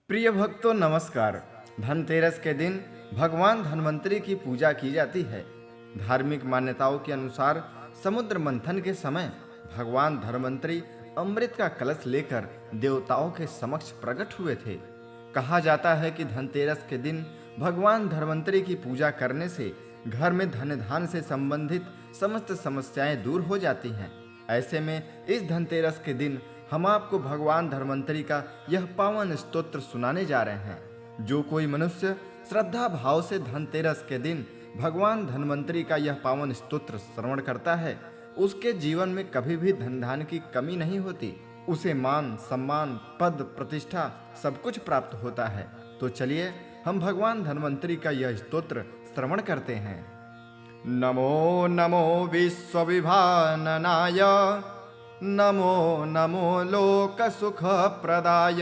प्रिय भक्तों नमस्कार। धनतेरस के दिन भगवान धन्वंतरि की पूजा की जाती है। धार्मिक मान्यताओं के अनुसार समुद्र मंथन के समय भगवान धन्वंतरि अमृत का कलश लेकर देवताओं के समक्ष प्रकट हुए थे। कहा जाता है कि धनतेरस के दिन भगवान धन्वंतरि की पूजा करने से घर में धन धान से संबंधित समस्त समस्याएं दूर हो जाती हैं। ऐसे में इस धनतेरस के दिन हम आपको भगवान धन्वंतरि का यह पावन स्तोत्र सुनाने जा रहे हैं। जो कोई मनुष्य श्रद्धा भाव से धनतेरस के दिन भगवान धन्वंतरि का यह पावन स्तोत्र श्रवण करता है, उसके जीवन में कभी भी धन धान की कमी नहीं होती। उसे मान सम्मान पद प्रतिष्ठा सब कुछ प्राप्त होता है। तो चलिए हम भगवान धन्वंतरि का यह स्तोत्र श्रवण करते हैं। नमो नमो विश्वविभाननाय, नमो नमो लोकसुखप्रदाय,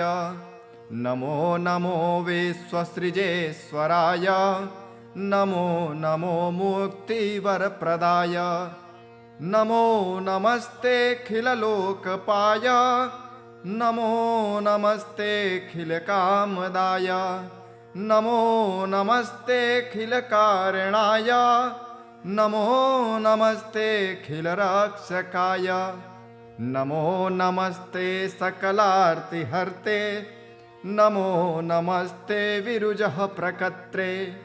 नमो नमो विश्वसृजेश्वराय, नमो नमो मुक्तिवरप्रदाय, नमो नमस्तेऽखिललोकपाय, नमो नमस्तेऽखिलकामदाय, नमो नमस्तेऽखिलकारणाय, नमो नमस्तेऽखिलरक्षकाय, नमो नमस्ते सकलार्तिहर्ते, नमो नमस्ते विरुजः प्रकर्त्रे,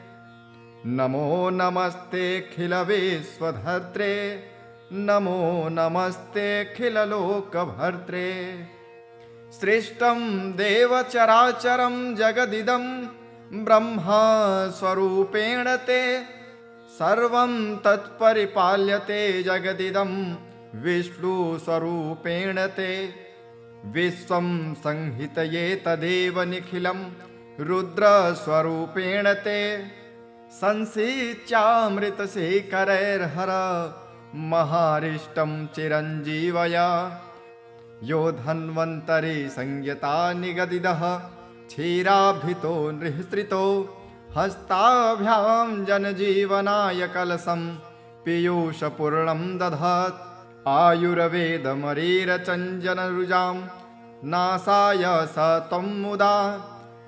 नमो नमस्तेऽखिलविश्वधर्त्रे, नमो नमस्तेऽखिललोकभर्त्रे। श्रेष्ठं देवचराचरं जगदिदं ब्रह्मा स्वरूपेण ते, सर्वं तत्परिपाल्यते जगदिदं विष्णुस्वरूपेण ते। विश्वं संहितये तदेव निखिलं रुद्रस्वरूपेण ते, संसिच्यामृतशेखरैर्हर महारिष्टं चिरञ्जीवया। यो धन्वन्तरि संयता निगदितः क्षीराभितो नृहृतो, हस्ताभ्यां जनजीवनाय कलशं पीयूषपूर्णं दधात्। आयुर्वेदमरीरचञ्जनरुजां नासाय स त्वं मुदा,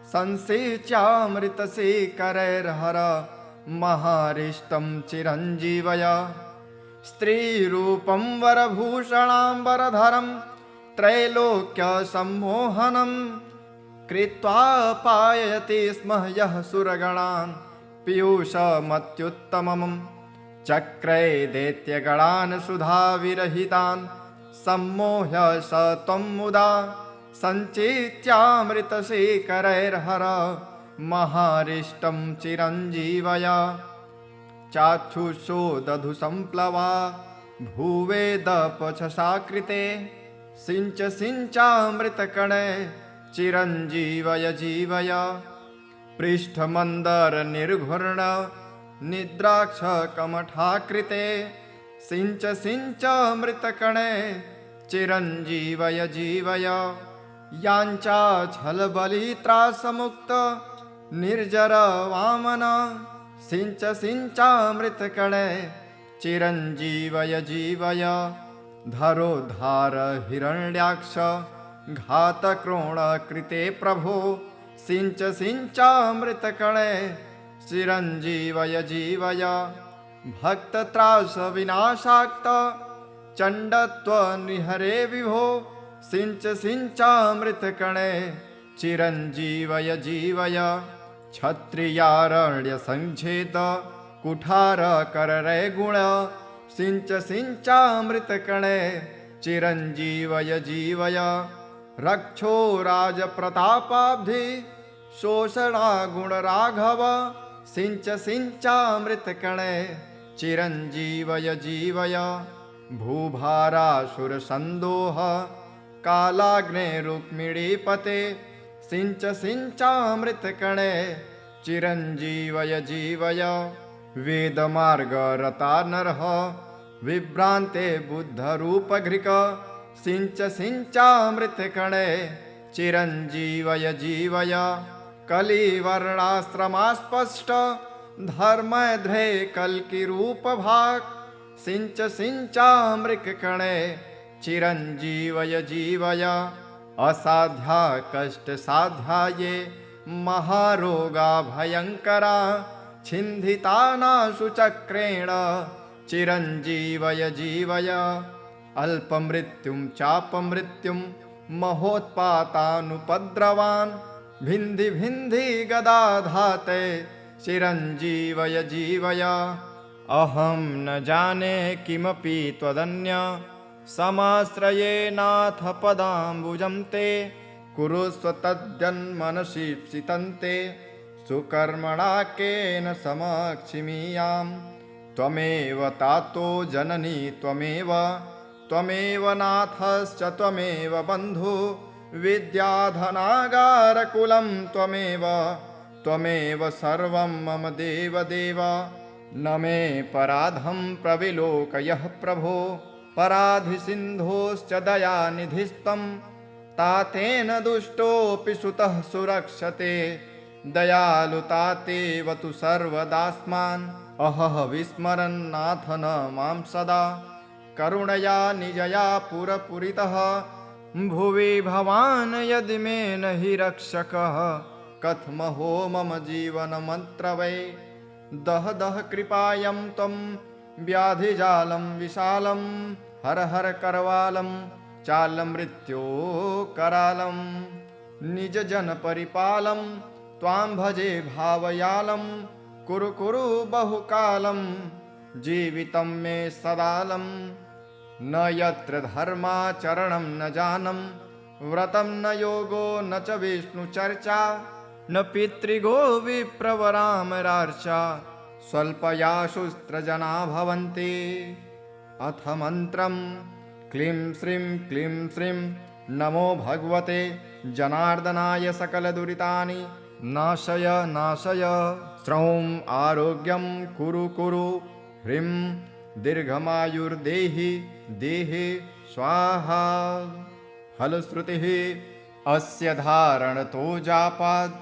संसिच्यामृतशेखरैर्हर महारिष्टं चिरञ्जीवया। स्त्रीरूपं वरभूषणाम्बरधरं त्रैलोक्यसम्मोहनं कृत्वा पाययति स्म यः सुरगणान् पीयूषमत्युत्तमम्। चक्रे दैत्यगणान् सुधाविरहितान् सम्मोह्य स त्वं मुदा, सञ्चित्यामृतशेखरैर्हर महारिष्टं चिरञ्जीवया। चाक्षुषो दधु सम्प्लवा भूवेदपछसाकृते, सिञ्च सिञ्चामृतकणे चिरञ्जीवय जीवय। पृष्ठमन्दरनिर्घूर्ण निद्राक्षकमठाकृते, सिञ्च सिञ्चामृतकणे चिरञ्जीवय जीवय। याञ्चाच्छलबलित्रासमुक्त निर्जर वामन, सिञ्च सिञ्चामृतकणे चिरञ्जीवय जीवय। धरोद्धार हिरण्याक्ष घातक्रोणकृते प्रभो, सिञ्च सिञ्चामृतकणे चिरञ्जीवय जीवय। भक्तत्रासविनाशाक्त चण्डत्वनिहरे विभो, सिञ्च सिञ्चामृतकणे चिरञ्जीवय जीवय। क्षत्रियारण्यसङ्छेद कुठारकरैर्गुण, सिञ्च सिञ्चामृतकणे चिरञ्जीवय जीवय। रक्षो राजप्रतापाब्धि शोषणागुणराघव, सिञ्च सिञ्चामृतकणे चिरञ्जीवय जीवय। भूभारासुरसन्दोह कालाग्नेरुक्मिणीपते, सिञ्च सिञ्चामृतकणे चिरञ्जीवय जीवय। वेदमार्गरता नरः विभ्रान्ते बुद्धरूपघृक, सिञ्च सिञ्चामृतकणे चिरञ्जीवय जीवय। कलिवर्णाश्रमास्पष्ट धर्मध्रे कल्किरूपभाक्, सिञ्च सिञ्चामृतकणे चिरञ्जीवय जीवय। असाध्या कष्ट साध्याये महारोगा भयंकरा छिन्धितानाशु चक्रेण चिरंजीवय जीवय अल्पमृत्युं चापमृत्युं महोत्पातानुपद्रवान् भिन्धि भिन्धि गदाधाते चिरंजीवय जीवय अहं न जाने किमपि त्वदन्य समाश्रयेनाथ पदाम्बुजं ते कुरुस्व तद्यन्मनसीप्सितन्ते सुकर्मणा केन समक्षिमीयाम् त्वमेव तातो जननी त्वमेव त्वमेव नाथश्च त्वमेव बन्धु विद्याधनागारकुलं त्वमेव त्वमेव सर्वं मम देवदेव न मे पराधं प्रविलोकयः प्रभो पराधिसिन्धोश्च दयानिधिस्त्वं तातेन दुष्टोऽपि सुतः सुरक्षते दयालुतातेव तु सर्वदास्मान् अहः विस्मरन्नाथ न मां सदा करुणया निजया पुरपुरितः भुवि भवान् यदि मे न हि रक्षकः कथमहो मम जीवनमत्र वै दह दह कृपायं त्वं व्याधिजालं विशालं हर हर करवालं चालमृत्यो करालं निजजनपरिपालं त्वां भजे भावयालं कुरु कुरु बहुकालं जीवितं मे सदालं न यत्र धर्माचरणं न जानं व्रतं न योगो न च विष्णुचर्चा न पितृगो विप्रवरामरार्चा स्वल्पयाशुस्त्रजना भवन्ति अथ मन्त्रं क्लीं श्रीं नमो भगवते जनार्दनाय सकलदुरितानि नाशय नाशय श्रौं आरोग्यं कुरु कुरु ह्रीं दीर्घमायुर्देहि देहि स्वाहा फलश्रुतिः अस्य धारणतो जापाद्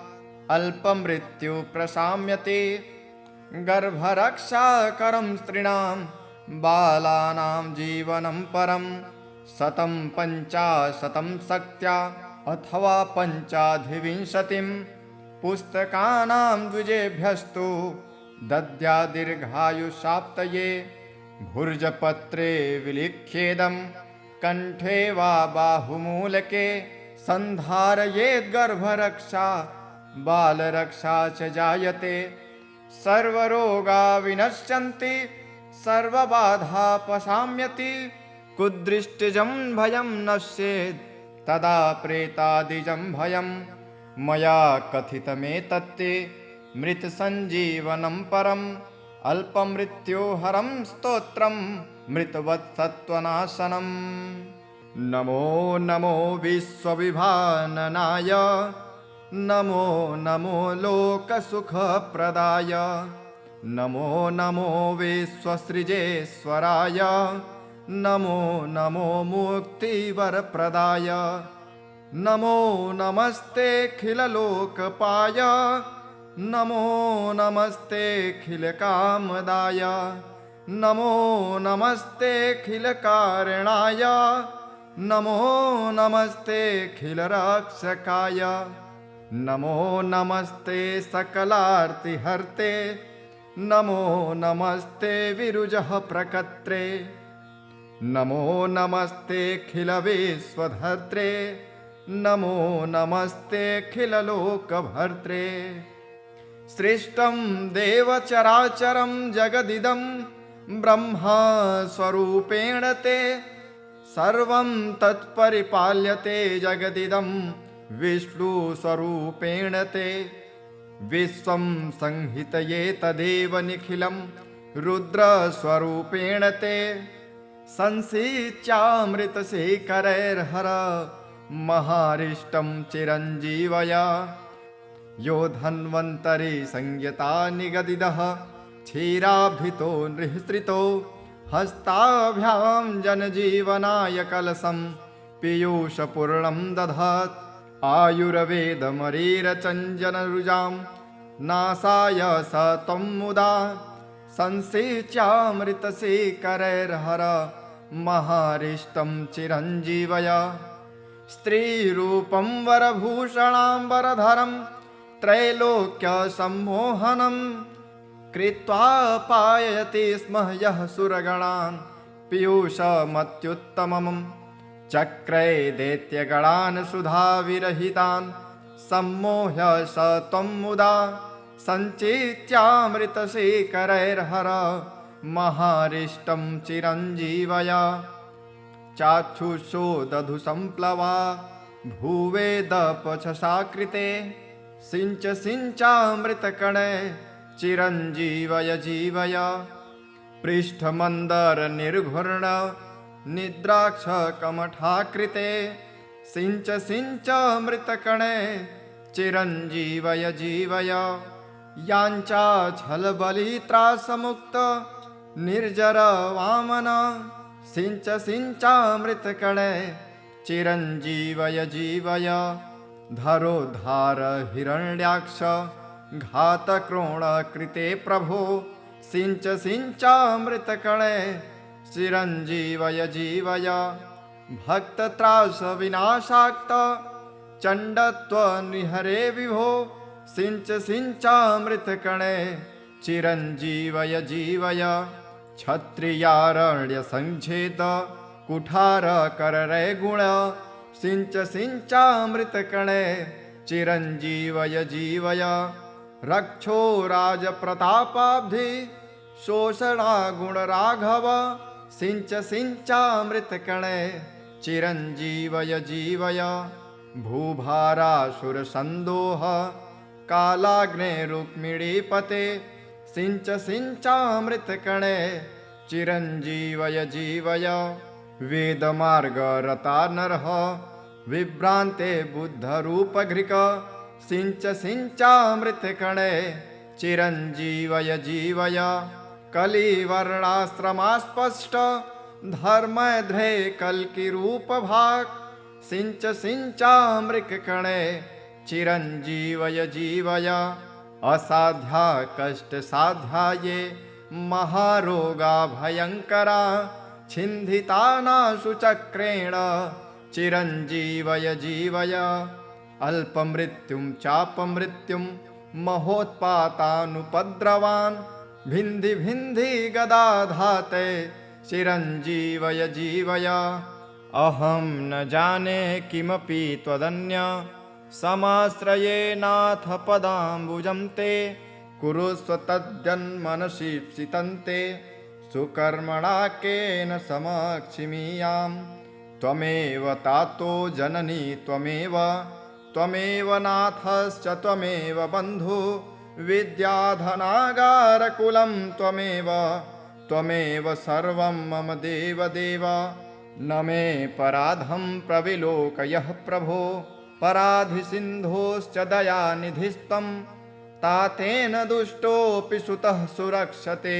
अल्पमृत्यु प्रशाम्यते गर्भरक्षाकरं स्त्रीणां बालानां जीवनं परं 150 शक्त्या अथवा 25 पुस्तकानां द्विजेभ्यस्तु दद्या दीर्घायुषाप्तये भुर्जपत्रे विलिख्येदं कंठे वा बाहुमूलके सन्धारयेद्गर्भरक्षा बालरक्षा च जायते सर्वरोगा विनश्यन्ति सर्वबाधापशाम्यति कुदृष्टिजं भयं नश्येत् तदा प्रेतादिजं भयं मया कथितमेतत्ते मृतसञ्जीवनं परम् अल्पमृत्योहरं स्तोत्रं मृतवत्सत्त्वनाशनम् नमो नमो विश्वविभाननाय नमो नमो लोकसुखप्रदाय नमो नमो विश्वसृजेश्वराय नमो नमो मुक्तिवरप्रदाय नमो नमस्तेऽखिललोकपाय नमो नमस्तेऽखिलकामदाय नमो नमस्तेऽखिलकारणाय नमो नमस्तेऽखिलरक्षकाय नमो नमस्ते सकलार्तिहर्ते नमो नमस्ते विरुजः प्रकर्त्रे नमो नमस्तेऽखिलविश्वधर्त्रे नमो नमस्तेऽखिललोकभर्त्रे सृष्टं देवचराचरं जगदिदं ब्रह्मस्वरूपेण ते सर्वं तत्परिपाल्यते जगदिदं विष्णुस्वरूपेण ते विश्वं संहितये तदेव निखिलं रुद्रस्वरूपेण ते संसिच्यामृतशेखरैर्हर महारिष्टं चिरञ्जीवय यो धन्वन्तरि संयता निगदिदः क्षीराभितो नृहृतो हस्ताभ्यां जनजीवनाय कलशं पीयूषपूर्णं दधात् आयुर्वेदमरीरचञ्जनरुजां नासाय स त्वं मुदा संसेच्यामृतशेखरैर्हर महारिष्टं चिरञ्जीवय स्त्रीरूपं वरभूषणाम्बरधरं त्रैलोक्य सम्मोहनं कृत्वा पाययति स्म यः सुरगणान् पीयूषमत्युत्तमम् चक्रे दैत्यगणान् सुधाविरहितान् सम्मोह्य स त्वं मुदा सञ्चित्यामृतशेखरैर्हर महारिष्टं चिरञ्जीवय चाक्षुषो दधु सम्प्लवा भूवेदपछसाकृते सिञ्च सिञ्चामृतकणे चिरञ्जीवय जीवय पृष्ठमन्दरनिर्घूर्ण निद्राक्षकमठाकृते सिञ्च सिञ्चामृतकणे चिरञ्जीवय जीवय याञ्चाच्छलबलित्रासमुक्त निर्जर वामन सिञ्च सिञ्चामृतकणे चिरञ्जीवय जीवय धरोद्धार हिरण्याक्ष घातक्रोणकृते प्रभो सिञ्च सिञ्चामृतकणे चिरञ्जीवय जीवय भक्तत्रासविनाशाक्त चण्डत्वनिहरे विभो सिञ्च सिञ्चामृतकणे चिरञ्जीवय जीवय क्षत्रियारण्यसङ्क्षेद कुठारकररे गुण सिञ्च सिञ्चामृतकणे चिरञ्जीवय जीवय रक्षो राजप्रतापाब्धि शोषणागुणराघव सिञ्च सिञ्चामृतकणे चिरञ्जीवय जीवय भूभारासुरसन्दोह कालाग्नेरुक्मिणीपते सिञ्च सिञ्चामृतकणे चिरञ्जीवय जीवय वेदमार्गरता नरः विभ्रान्ते बुद्धरूपघृक सिञ्च सिञ्चामृतकणे चिरञ्जीवय जीवय कलिवर्णाश्रमास्पष्ट धर्मध्रे कल्किरूपभाक् सिञ्च सिञ्चामृतकणे चिरञ्जीवय जीवय असाध्या कष्टसाध्याये महारोगा भयङ्करा छिन्धितानाशु चक्रेण चिरञ्जीवय जीवय अल्पमृत्युं चापमृत्युं महोत्पातानुपद्रवान् भिन्धि भिन्धि गदाधाते चिरञ्जीवय जीवय अहं न जाने किमपि त्वदन्य समाश्रयेनाथ पदाम्बुजं ते कुरुस्व तद्यन्मनसीप्सितन्ते सुकर्मणा केन समक्षिमीयां त्वमेव तातो जननी त्वमेव नाथश्च त्वमेव बन्धु विद्याधनागारकुलं त्वमेव सर्वं मम देवदेव न मे पराधं प्रविलोकयः प्रभो पराधिसिन्धोश्च दयानिधिस्तं तातेन दुष्टोऽपि सुतः सुरक्षते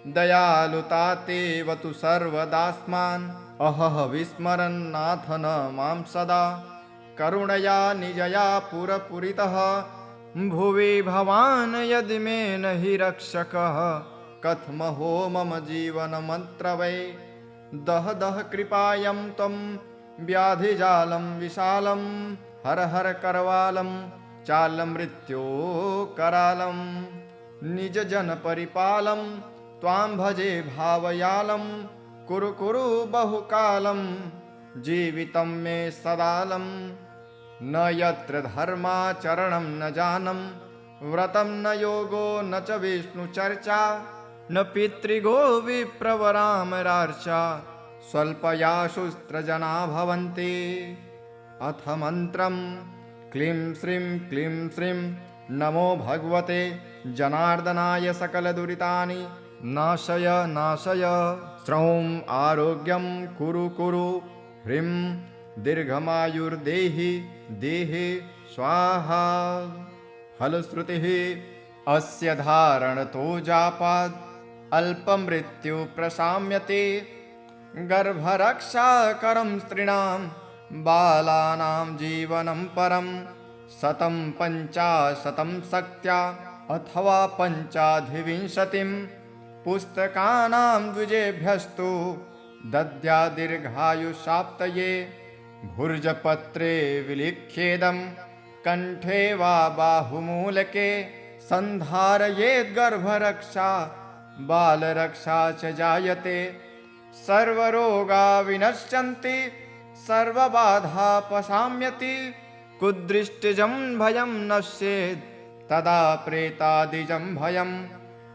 दयालुतातेव तु सर्वदास्मान् अहह विस्मरन्नाथ न मां सदा करुणया निजया पुरपुरितः भुवि भवान् यदि मे न हि रक्षकः कथमहो मम जीवनमन्त्र वै दह दह कृपायं त्वं व्याधिजालं विशालं हर हर करवालं चालमृत्यो करालं निजजनपरिपालं त्वां भजे भावयालं कुरु कुरु बहुकालं जीवितं मे सदालं न यत्र धर्माचरणं न जानम व्रतं न योगो न च विष्णुचर्चा न पितृगो विप्रवरामरार्चा स्वल्पयाशुस्त्रजना भवन्ति अथ मन्त्रं क्लीं श्रीं नमो भगवते जनार्दनाय सकलदुरितानि नाशय श्रौं आरोग्यं कुरु ह्रीं दीर्घमायुर्देहि देहे स्वाहा फलश्रुतिः अस्य धारणतो जापाद् अल्पमृत्यु प्रशाम्यते गर्भरक्षाकरं स्त्रीणां बालानां जीवनं परं 150 शक्त्या अथवा 25 पुस्तकानां द्विजेभ्यस्तु दद्यादीर्घायुषाप्तये भुर्जपत्रे विलिख्येदं कंठे वा बाहुमूलके संधारयेद् गर्भरक्षा बालरक्षा च जायते। सर्वरोगा विनश्यन्ति सर्वबाधापशाम्यति। कुदृष्टिजं भयं नश्येत् तदा प्रेतादिजं भयम्।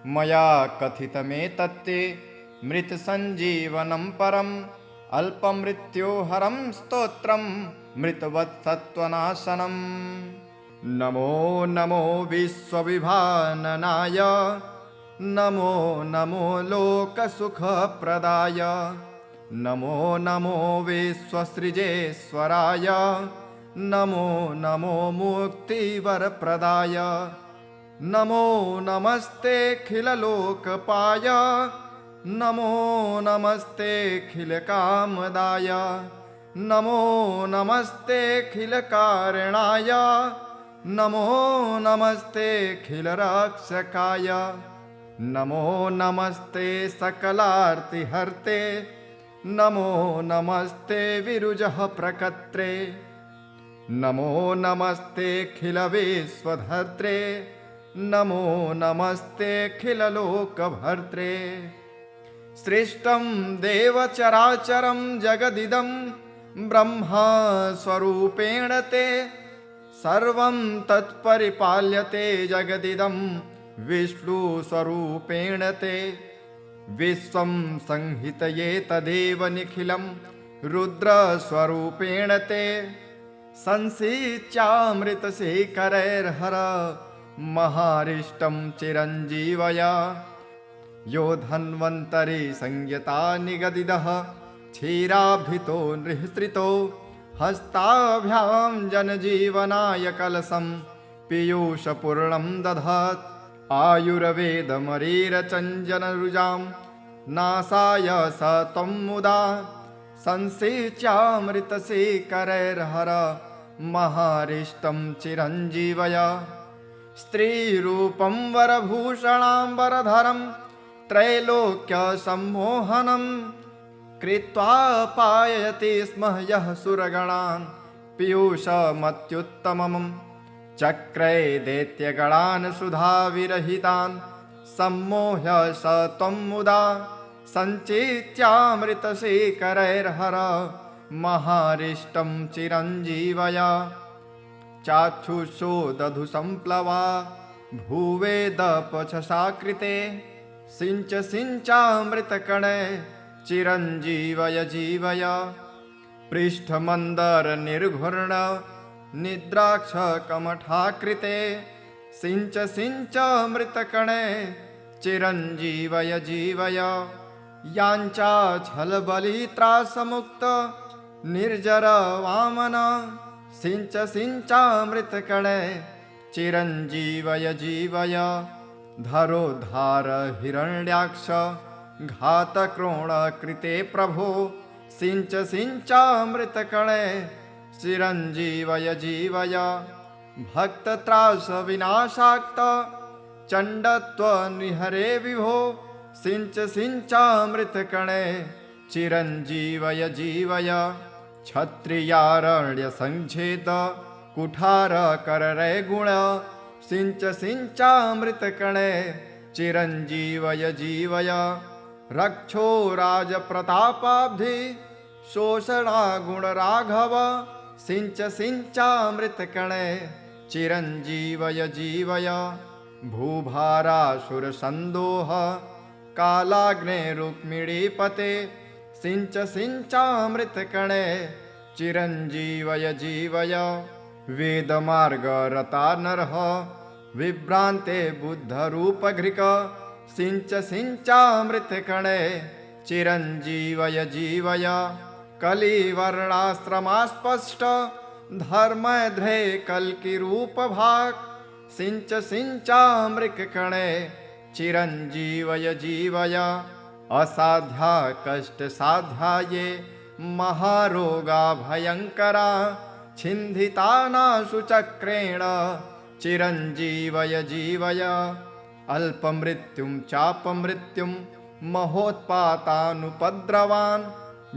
मया कथितमेतत्ते मृतसञ्जीवनं परम्। अल्पमृत्योहरं स्तोत्रं मृतवत्सत्त्वनाशनम्। नमो नमो विश्वविभाननाय नमो नमो लोकसुखप्रदाय। नमो नमो विश्वसृजेश्वराय नमो नमो मुक्तिवरप्रदाय। नमो नमस्तेऽखिललोकपाय नमो नमस्तेऽखिलकामदाय। नमो नमस्तेऽखिलकारणाय नमो नमस्तेऽखिलरक्षकाय। नमो नमस्ते सकलार्तिहर्ते नमो नमस्ते विरुजः प्रकर्त्रे। नमो नमस्तेऽखिलविश्वधर्त्रे नमो नमस्तेऽखिललोकभर्त्रे। सृष्टं देवचराचरं जगदिदं ब्रह्मस्वरूपेण ते। सर्वं तत्परिपाल्यते जगदिदं विष्णुस्वरूपेण ते। विश्वं संहितये तदेव निखिलं रुद्रस्वरूपेण ते। संसिच्यामृतशेखरैर्हर महारिष्टं चिरञ्जीवय। यो धन्वन्तरि संयता निगदितः क्षीराभितो नृहृतो। हस्ताभ्यां जनजीवनाय कलशं पीयूषपूर्णं दधात्। आयुर्वेदमरीरचञ्जनरुजां नासाय स त्वं मुदा। संसेच्यामृतशेखरैर्हर महारिष्टं चिरञ्जीवय। स्त्रीरूपं वरभूषणाम्बरधरं त्रैलोक्यसम्मोहनं कृत्वा पाययति स्म यः सुरगणान् पीयूषमत्युत्तमम्। चक्रे दैत्यगणान् सुधाविरहितान् सम्मोह्य स त्वं मुदा। सञ्चेत्यामृतशेखरैर्हर महारिष्टं चिरञ्जीवय। चाक्षुषो दधु सम्प्लवा भूवेदपचसाकृते। सिञ्च सिञ्चामृतकणे चिरञ्जीवय जीवय। पृष्ठमन्दरनिर्घूर्ण निद्राक्षकमठाकृते। सिञ्च सिञ्चामृतकणे चिरञ्जीवय जीवय। याञ्चाच्छलबलित्रासमुक्त निर्जर वामन। सिञ्च सिञ्चामृतकणे चिरञ्जीवय जीवय। धरोद्धार हिरण्याक्ष घातक्रोणकृते प्रभो। सिञ्च सिञ्चामृतकणे चिरञ्जीवय जीवय। भक्तत्रासविनाशाक्त चण्डत्वनिहरे विभो। सिञ्च सिञ्चामृतकणे चिरञ्जीवय जीवय। क्षत्रियारण्यसङ्छेद कुठारकररे गुण। सिञ्च सिञ्चामृतकणे चिरञ्जीवय जीवय। रक्षो राजप्रतापाब्धि शोषणागुणराघव। सिञ्च सिञ्चामृतकणे चिरञ्जीवय जीवय। भूभारासुरसन्दोह कालाग्ने रुक्मिणीपते। सिञ्च सिञ्चामृतकणे चिरञ्जीवय जीवय। वेदमार्गरता नरः विभ्रान्ते बुद्धरूपघृक। सिञ्च सिञ्चामृतकणे चिरञ्जीवय जीवय। कलिवर्णाश्रमास्पष्ट धर्मध्रे कल्किरूपभाक्। सिञ्च सिञ्चामृतकणे चिरञ्जीवय जीवय। असाध्या कष्टसाध्याये महारोगा भयङ्करा। छिन्धितानाशु चक्रेण चिरञ्जीवय जीवय। अल्पमृत्युं चापमृत्युं महोत्पातानुपद्रवान्।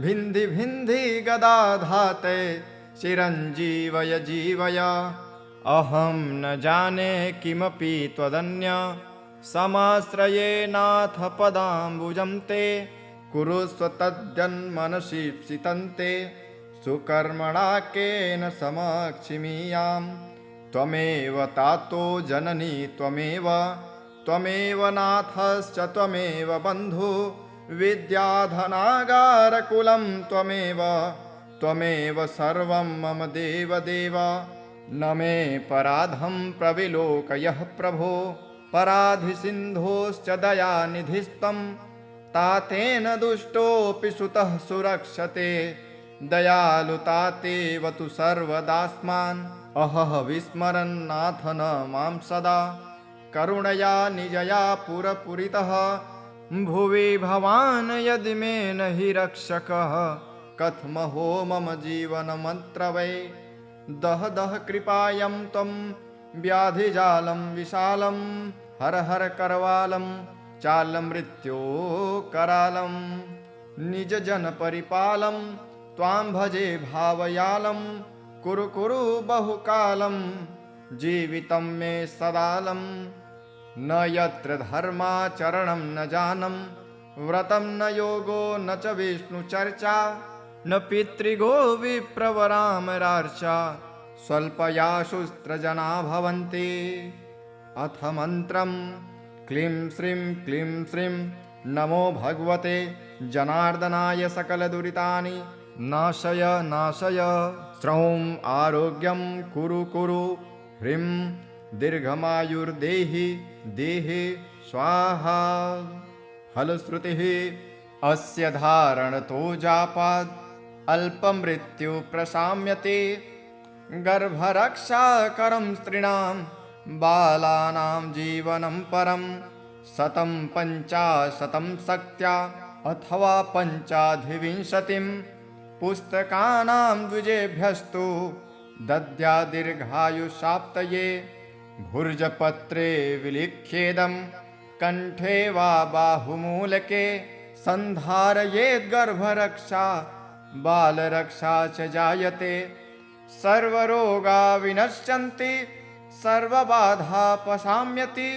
भिन्धि भिन्धि गदाधाते चिरञ्जीवय जीवय। अहं न जाने किमपि त्वदन्य समाश्रयेनाथ पदाम्बुजं ते कुरुष्व तद्यन्मनसीप्सितं ते सुकर्मणा केन समक्षिमीयाम् त्वमेव तातो जननी त्वमेव नाथश्च त्वमेव बन्धु विद्याधनागारकुलं त्वमेव सर्वं मम देवदेव न मे पराधं प्रविलोकयः प्रभो पराधिसिन्धोश्च दयानिधिस्त्वं तातेन दुष्टोऽपि सुतः सुरक्षते दयालुतातेव तु सर्वदास्मान् अहः विस्मरन्नाथ न मां सदा करुणया निजया पुरपुरितः भुवि भवान् यदि मे न हि रक्षकः कथमहो मम जीवनमत्र वै दह दह कृपायं त्वं व्याधिजालं विशालं हर हर करवालं चालमृत्यो करालं निजजनपरिपालं त्वां भजे भावयालं कुरु कुरु बहुकालं जीवितं मे सदालं न यत्र धर्माचरणं न जानं व्रतं न योगो न च विष्णुचर्चा न पितृगो विप्रवरामरार्चा स्वल्पयाशुस्त्रजना भवन्ति अथ मन्त्रं क्लीं श्रीं नमो भगवते जनार्दनाय सकलदुरितानि नाशय श्रौं आरोग्यं कुरु ह्रीं दीर्घमायुर्देहि देहे स्वाहा फलश्रुतिः अस्य धारणतो जापाद् अल्पमृत्यु प्रशाम्यते गर्भरक्षाकरं स्त्रीणां बालानां जीवनं परं 150 शक्त्या अथवा 25 पुस्तकानां द्विजेभ्यस्तु दद्या दीर्घायुषाप्तये भुर्जपत्रे विलिख्येदं कंठे वा बाहुमूलके सन्धारयेद्गर्भरक्षा बालरक्षा च जायते सर्वरोगा विनश्यन्ति सर्वबाधापशाम्यति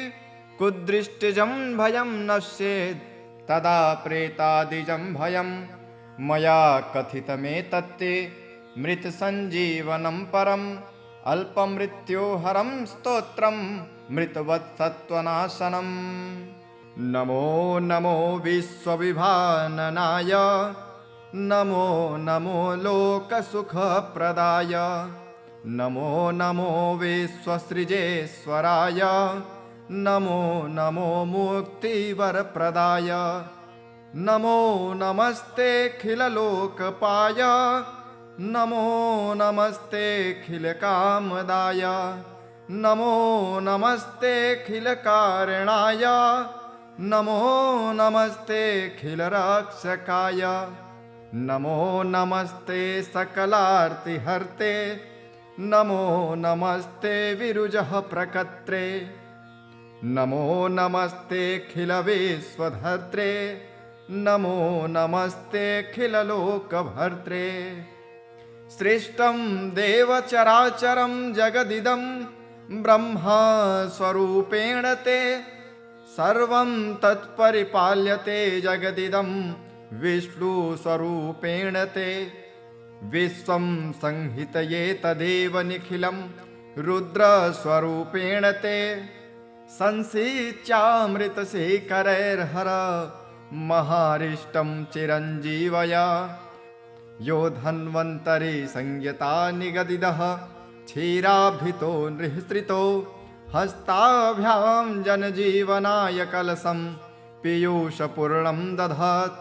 कुदृष्टिजं भयं नश्येत् तदा प्रेतादिजं भयं मया कथितमेतत्ते मृतसञ्जीवनं परम् अल्पमृत्योहरं स्तोत्रं मृतवत्सत्त्वनाशनम् नमो नमो विश्वविभाननाय नमो नमो लोकसुखप्रदाय नमो नमो विश्वसृजेश्वराय नमो नमो मुक्तिवरप्रदाय नमो नमस्तेऽखिललोकपाय नमो नमस्तेऽखिलकामदाय नमो नमस्तेऽखिलकारणाय नमो नमस्तेऽखिलरक्षकाय नमो नमस्ते सकलार्तिहर्ते नमो नमस्ते विरुजः प्रकर्त्रे नमो नमस्तेऽखिलविश्वधर्त्रे नमो नमस्तेऽखिललोकभर्त्रे सृष्टं देवचराचरं जगदिदं ब्रह्मस्वरूपेण ते सर्वं तत्परिपाल्यते जगदिदं विष्णुस्वरूपेण ते विश्वं संहितये तदेव निखिलं रुद्रस्वरूपेण ते संसिच्यामृतशेखरैर्हर महारिष्टं चिरञ्जीवया यो धन्वन्तरि संयता निगदिदः क्षीराभितो नृहृतो हस्ताभ्यां जनजीवनाय कलशं पीयूषपूर्णं दधात्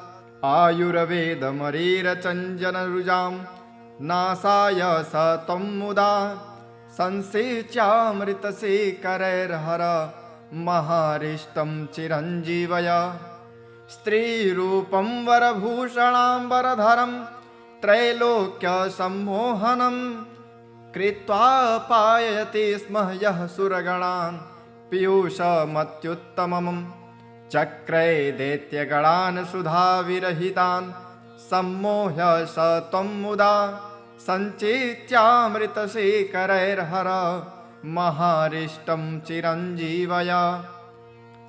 आयुर्वेदमरीरचञ्जनरुजां नासाय स त्वं मुदा संसिच्यामृतशेखरैर्हर महारिष्टं चिरञ्जीवया स्त्रीरूपं वरभूषणाम्बरधरं त्रैलोक्यसम्मोहनं कृत्वा पाययति स्म यः सुरगणान् पीयूषमत्युत्तमम् चक्रे दैत्यगणान् सुधाविरहितान् सम्मोह्य स त्वं मुदा सञ्चित्यामृतशेखरैर्हर महारिष्टं चिरञ्जीवय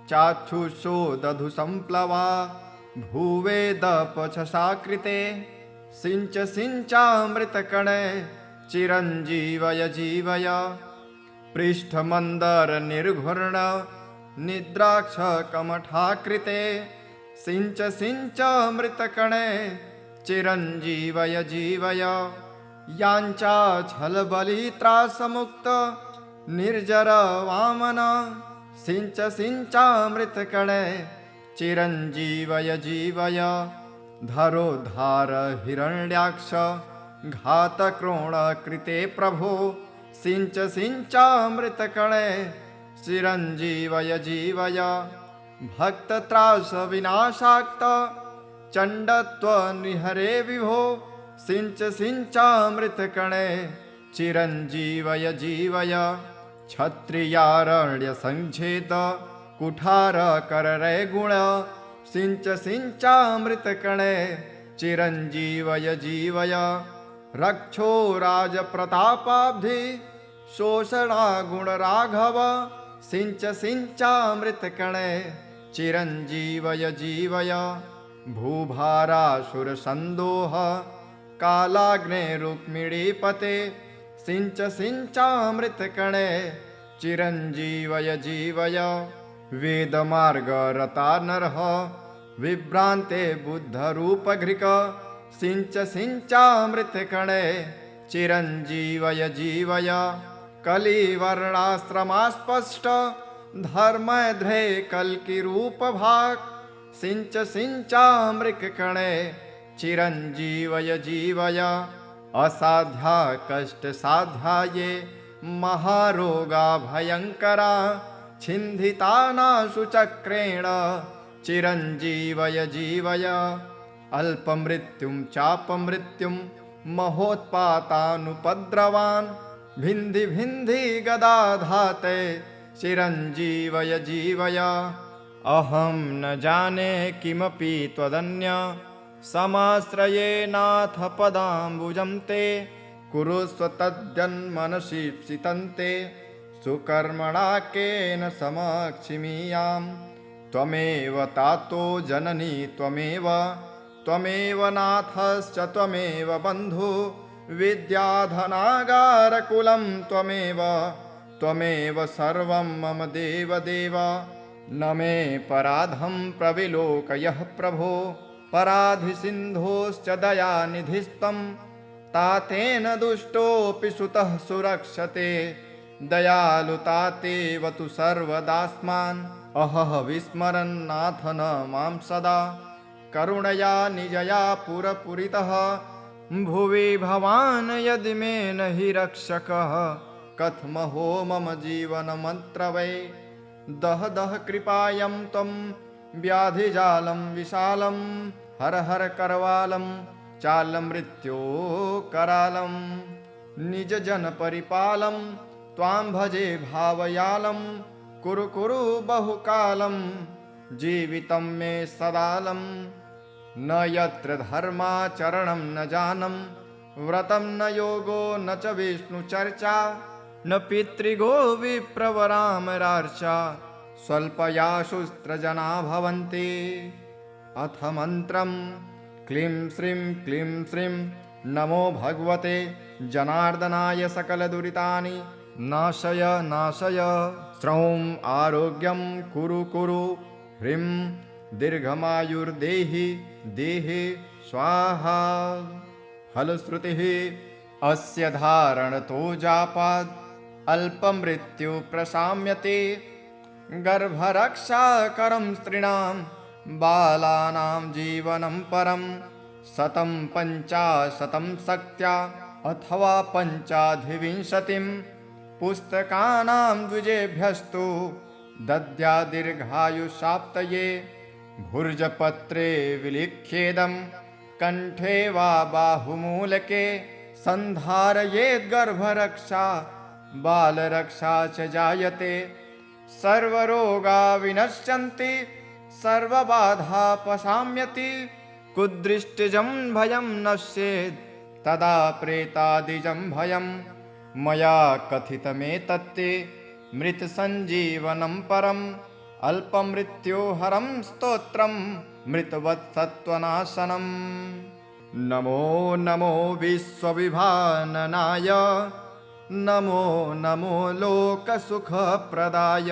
चाक्षुषो दधु संप्लवा भूवेदपछसा कृते सिञ्च सिञ्चामृतकणे चिरञ्जीवय जीवय पृष्ठमन्दर निर्घूर्ण निद्राक्ष कमठाकृते सिञ्च सिञ्चामृतकणे चिरञ्जीवय जीवय याञ्चा छलबलित्रासमुक्त निर्जर वामन सिञ्च सिञ्चामृतकणे चिरञ्जीवय जीवय धरोद्धार हिरण्याक्ष घातक्रोणकृते प्रभो सिञ्च सिञ्चामृतकणे चिरञ्जीवय जीवय भक्तत्रासविनाशाक्त चण्डत्वनिहरे विभो सिञ्च सिञ्चामृतकणे चिरञ्जीवय जीवय क्षत्रियारण्यसङ्छेद कुठारकररे गुण सिञ्च सिञ्चामृतकणे चिरञ्जीवय जीवय रक्षो राजप्रतापाब्धि शोषणागुणराघव सिञ्च सिञ्चामृतकणे चिरञ्जीवय जीवय भूभारासुरसन्दोह कालाग्ने रुक्मिणीपते सिञ्च सिञ्चामृतकणे चिरञ्जीवय जीवय वेदमार्गरता नरः विभ्रान्ते बुद्धरूपघृक सिञ्च सिञ्चामृतकणे चिरञ्जीवय जीवय कलिवर्णाश्रमास्पष्ट धर्मध्रे कल्किरूपभाक् सिञ्च सिञ्चामृतकणे चिरञ्जीवय जीवय असाध्या कष्टसाध्याये महारोगा भयङ्करा छिन्दितानाशु चक्रेण चिरञ्जीवय जीवय अल्पमृत्युं चापमृत्युं महोत्पातानुपद्रवान् भिन्धि भिन्धि गदाधाते चिरञ्जीवय जीवय अहं न जाने किमपि त्वदन्य समाश्रयेनाथ पदाम्बुजं ते कुरुस्व तद्यन्मनसि सितन्ते सुकर्मणा केन समक्षिमीयाम् त्वमेव तातो जननी त्वमेव नाथश्च त्वमेव बन्धु विद्याधनागारकुलं त्वमेव सर्वं मम देवदेव न मे पराधं प्रविलोकयः प्रभो पराधिसिन्धोश्च दयानिधिस्तं तातेन दुष्टोऽपि सुतः सुरक्षते दयालुतातेव तु सर्वदास्मान् अहः विस्मरन्नाथ न मां सदा करुणया निजया पुरपुरितः भुवि भवान् यदि मे न हि रक्षकः कथमहो मम जीवनमन्त्रवै दह दह कृपायं त्वं व्याधिजालं विशालं हर हर करवालं चालमृत्यो करालं निजजनपरिपालं त्वां भजे भावयालं कुरु कुरु बहुकालं जीवितं मे सदालं न यत्र धर्माचरणं न जानम व्रतं न योगो न च विष्णुचर्चा न पितृगो विप्रवरामरार्चा स्वल्पयाशुस्त्रजना भवन्ति अथ मन्त्रं क्लीं श्रीं नमो भगवते जनार्दनाय सकलदुरितानि नाशय श्रौं आरोग्यं कुरु ह्रीं दीर्घमायुर्देहि देहे स्वाहा फलश्रुतिः अस्य धारणतो जापाद् अल्पमृत्यु प्रशाम्यते गर्भरक्षाकरं स्त्रीणां बालानां जीवनं परं 150 शक्त्या अथवा 25 पुस्तकानां द्विजेभ्यस्तु दद्या दीर्घायुषाप्तये भुर्जपत्रे विलिख्येदं कंठे वा बाहुमूलके सन्धारयेद्गर्भरक्षा बालरक्षा च जायते सर्वरोगा विनश्यन्ति सर्वबाधा पशाम्यति कुदृष्टिजं भयं नश्येत् तदा प्रेतादिजं भयं मया कथितमेतत्ते मृतसञ्जीवनं परम् अल्पमृत्योहरं स्तोत्रं मृतवत्सत्त्वनाशनम्। नमो नमो विश्वविभाननाय नमो नमो लोकसुखप्रदाय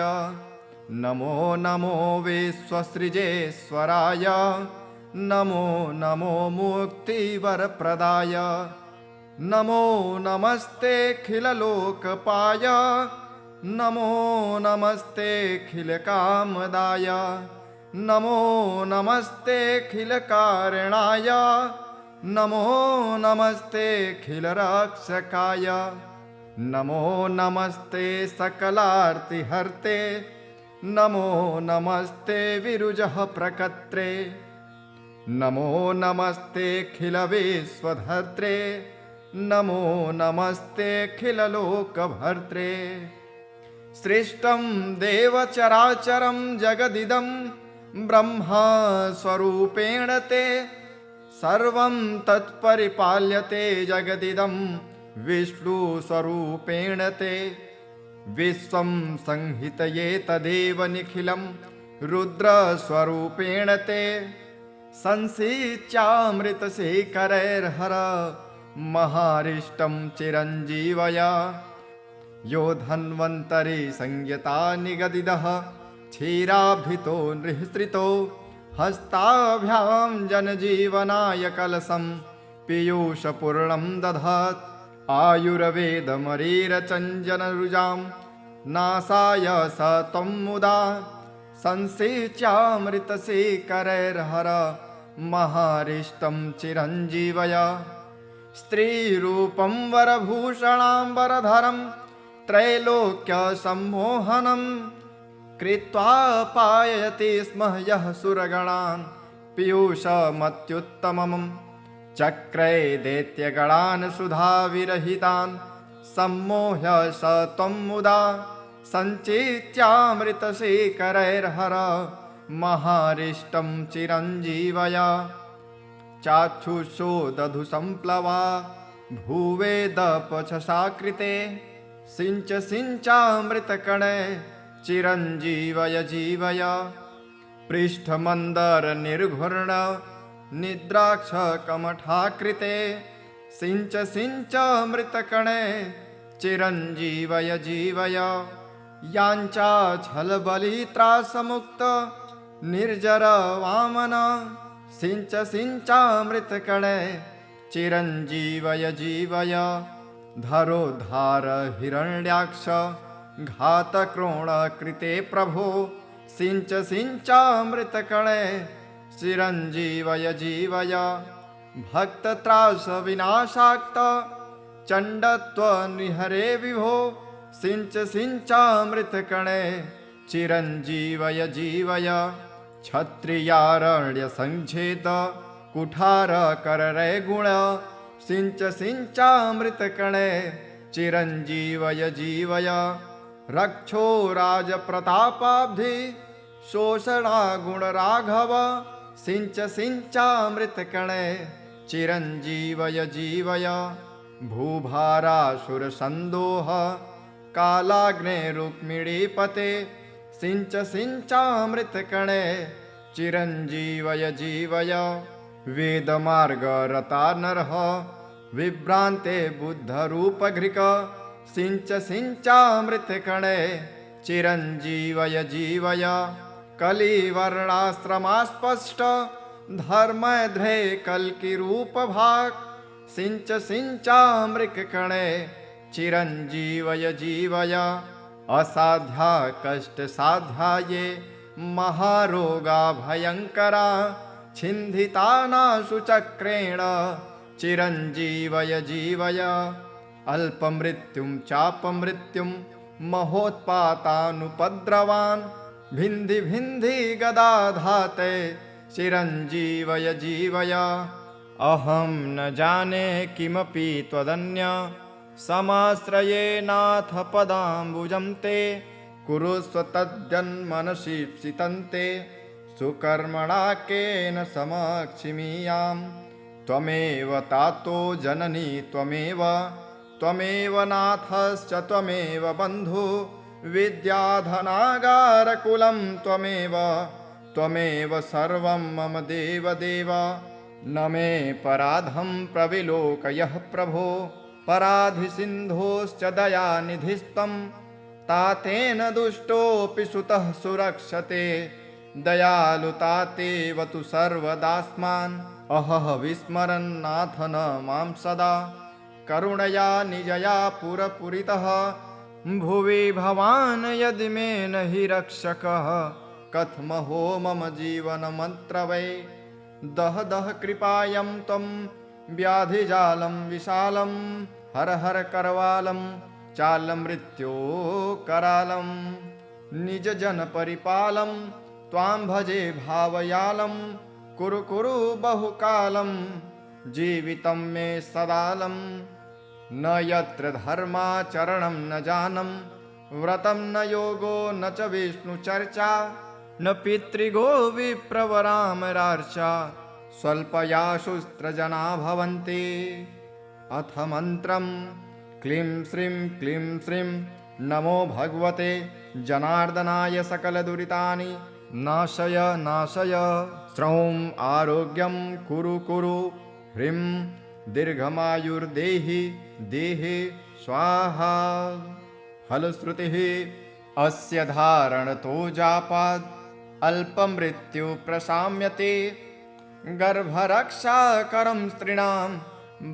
नमो नमो विश्वसृजेश्वराय नमो नमो मुक्तिवरप्रदाय नमो नमस्तेऽखिललोकपाय नमो नमस्तेऽखिलकामदाय नमो नमस्तेऽखिलकारणाय नमो नमस्तेऽखिलरक्षकाय नमो नमस्ते सकलार्तिहर्ते नमो नमस्ते विरुजः प्रकर्त्रे नमो नमस्तेऽखिलविश्वधर्त्रे नमो नमस्तेऽखिललोकभर्त्रे। सृष्टं देवचराचरं जगदिदं ब्रह्मस्वरूपेण ते सर्वं तत्परिपाल्यते जगदिदं विष्णुस्वरूपेण ते विश्वं संहितये तदेव निखिलं रुद्रस्वरूपेण ते संसिच्यामृतशेखरैर्हर महारिष्टं चिरञ्जीवया यो धन्वन्तरि संयता निगदितः क्षीराभितो निःसृतो हस्ताभ्यां जनजीवनाय कलशं पीयूषपूर्णं दधात् आयुर्वेदमरीरचञ्जनरुजां नासाय स त्वं मुदा संसेच्यामृतशेखरैर्हर महारिष्टं चिरञ्जीवय। स्त्रीरूपं वरभूषणाम्बरधरं त्रैलोक्यसम्मोहनं कृत्वा पाययति स्म यः सुरगणान् पीयूषमत्युत्तमम् चक्रे दैत्यगणान् सुधाविरहितान् सम्मोह्य स त्वं मुदा सञ्चेत्यामृतशेखरैर्हर महारिष्टं चिरञ्जीवय। चाक्षुषो दधु सम्प्लवा भूवेदपछसाकृते सिञ्च सिञ्चामृतकणे चिरञ्जीवय जीवय। पृष्ठमन्दरनिर्घूर्ण निद्राक्षकमठाकृते सिञ्च सिञ्चामृतकणे चिरञ्जीवय जीवय। याञ्चाच्छलबलित्रासमुक्त निर्जर वामन सिञ्च सिञ्चामृतकणे चिरञ्जीवय जीवय। धरोद्धार हिरण्याक्ष घातक्रोणकृते प्रभो सिञ्च सिञ्चामृतकणे चिरञ्जीवय जीवय। भक्तत्रासविनाशाक्त चण्डत्वनिहरे विभो सिञ्च सिञ्चामृतकणे चिरञ्जीवय जीवय। क्षत्रियारण्यसङ्क्षेद कुठारकररे गुण सिञ्च सिञ्चामृतकणे चिरञ्जीवय जीवय। रक्षो राजप्रतापाब्धि शोषणागुणराघव सिञ्च सिञ्चामृतकणे चिरञ्जीवय जीवय। भूभारासुरसन्दोह कालाग्नेरुक्मिणीपते सिञ्च सिञ्चामृतकणे चिरञ्जीवय जीवय। वेदमार्गरता नरः विभ्रान्ते बुद्धरूपघृक सिञ्च सिञ्चामृतकणे चिरञ्जीवय जीवय। कलिवर्णाश्रमास्पष्ट धर्मध्रे कल्किरूपभाक् सिञ्च सिञ्चामृतकणे चिरञ्जीवय जीवय। असाध्या कष्टसाध्याये महारोगा भयङ्करा छिन्धितानाशु चक्रेण चिरञ्जीवय जीवय। अल्पमृत्युं चापमृत्युं महोत्पातानुपद्रवान् भिन्धि भिन्धि गदाधाते चिरञ्जीवय जीवय। अहं न जाने किमपि त्वदन्य समाश्रये नाथ पदाम्बुजं ते कुरुस्व तद्यन्मनसि सितन्ते सुकर्मणा केन समक्षिमीयां त्वमेव तातो जननी त्वमेव त्वमेव नाथश्च त्वमेव बन्धु विद्याधनागारकुलं त्वमेव त्वमेव सर्वं मम देवदेव न मे पराधं प्रविलोकयः प्रभो पराधिसिन्धोश्च दयानिधिस्त्वं तातेन दुष्टोऽपि सुतः सुरक्षते दयालुतातेव तु सर्वदास्मान् अहः विस्मरन्नाथ न मां सदा करुणया निजया पुरपुरितः भुवि भवान् यदि मे न हि रक्षकः कथमहो मम जीवनमत्र वै दह दह कृपायं त्वं व्याधिजालं विशालं हर हर करवालं चालमृत्यो करालं निजजनपरिपालं त्वां भजे भावयालं कुरु कुरु बहुकालं जीवितं मे सदालं न यत्र धर्माचरणं न जानम व्रतं न योगो न च विष्णुचर्चा न पितृगो विप्रवरामरार्चा स्वल्पयाशुस्त्रजना भवन्ति अथ मन्त्रं क्लीं श्रीं नमो भगवते जनार्दनाय सकलदुरितानि नाशय नाशय श्रौं आरोग्यं कुरु कुरु ह्रीं दीर्घमायुर्देहि देहि स्वाहा फलश्रुतिः अस्य धारणतो जापाद् अल्पमृत्यु प्रशाम्यते गर्भरक्षाकरं स्त्रीणां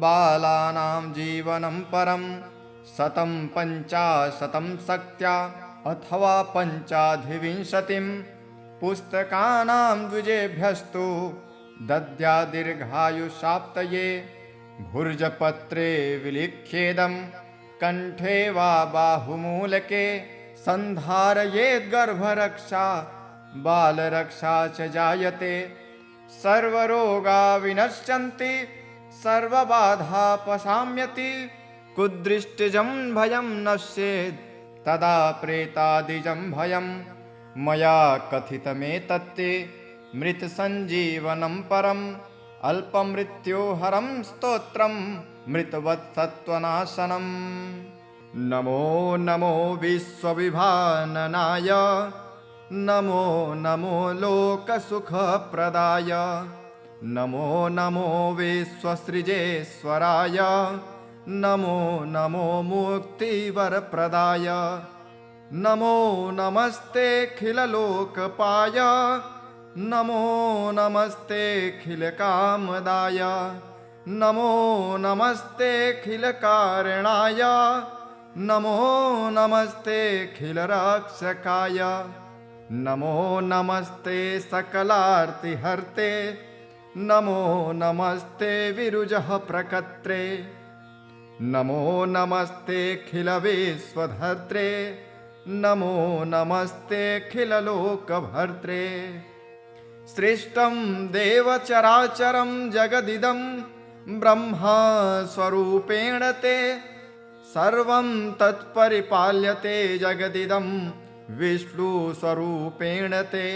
बालानां जीवनं परं 150 शक्त्या अथवा 25 पुस्तकानां द्विजेभ्यस्तु दद्या दीर्घायुषाप्तये भुर्जपत्रे विलिख्येदं कंठे वा बाहुमूलके सन्धारयेद्गर्भरक्षा बालरक्षा च जायते सर्वरोगा विनश्यन्ति सर्वबाधा पशाम्यति कुदृष्टिजं भयं नश्येत् तदा प्रेतादिजं भयं मया कथितमेतत्ते मृतसञ्जीवनं परम् अल्पमृत्योहरं स्तोत्रं मृतवत्सत्त्वनाशनम् नमो नमो विश्वविभाननाय नमो नमो लोकसुखप्रदाय नमो नमो विश्वसृजेश्वराय नमो नमो मुक्तिवरप्रदाय नमो नमस्तेऽखिललोकपाय नमो नमस्तेऽखिलकामदाय नमो नमस्तेऽखिलकारणाय नमो नमस्तेऽखिलरक्षकाय नमो नमस्ते सकलार्तिहर्ते नमो नमस्ते विरुजः प्रकर्त्रे नमो नमस्तेऽखिलविश्वधर्त्रे नमो नमस्तेऽखिललोकभर्त्रे सृष्टं देवचराचरं जगदिदं ब्रह्मस्वरूपेण ते सर्वं तत्परिपाल्यते जगदिदं विष्णुस्वरूपेण ते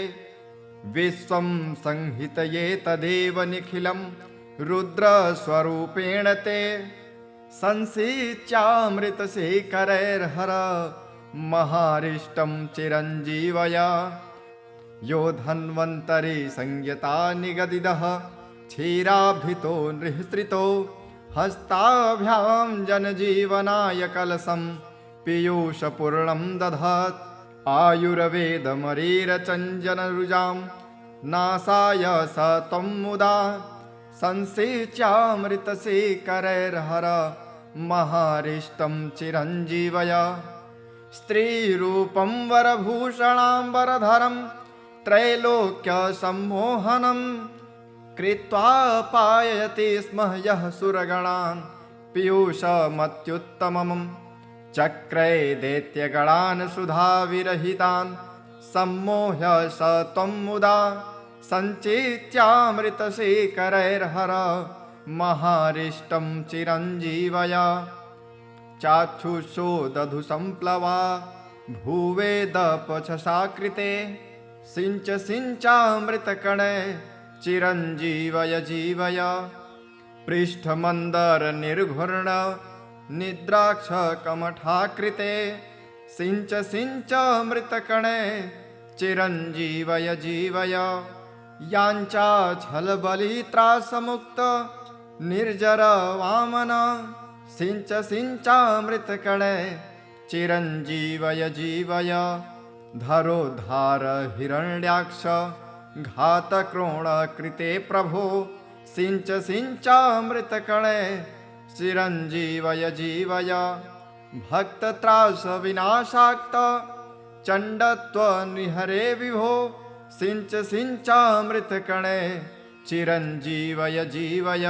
विश्वं संहितये तदेव निखिलं रुद्रस्वरूपेण ते संसिच्यामृतशेखरैर्हर महारिष्टं चिरञ्जीवय यो धन्वन्तरि संयता निगदितः क्षीराभितो नृहृतो हस्ताभ्यां जनजीवनाय कलशं पीयूषपूर्णं दधात् आयुर्वेदमरीरचञ्जनरुजां नासाय स त्वं मुदा संसेच्यामृतशेखरैर्हर महारिष्टं चिरञ्जीवय स्त्रीरूपं वरभूषणाम्बरधरं त्रैलोक्यसम्मोहनं कृत्वा पाययति स्म यः सुरगणान् पीयूषमत्युत्तमम् चक्रे दैत्यगणान् सुधाविरहितान् सम्मोह्य स त्वं मुदा सञ्चेत्यामृतशेखरैर्हर महारिष्टं चिरञ्जीवय चाक्षुषो दधु सम्प्लवा भूवेदपचसाकृते सिञ्च सिञ्चामृतकणे चिरञ्जीवय जीवय पृष्ठमन्दर निर्घूर्ण निद्राक्षकमठाकृते सिञ्च सिञ्च मृतकणे चिरञ्जीवय जीवय याञ्चाच्छलबलित्रासमुक्त निर्जर वामन सिञ्च सिञ्चामृतकणे चिरञ्जीवय जीवय धरोद्धार हिरण्याक्ष घातक्रोणकृते प्रभो सिञ्च सिञ्चामृतकणे चिरञ्जीवय जीवय भक्तत्रासविनाशाक्त चण्डत्वनिहरे विभो सिञ्च सिञ्चामृतकणे चिरञ्जीवय जीवय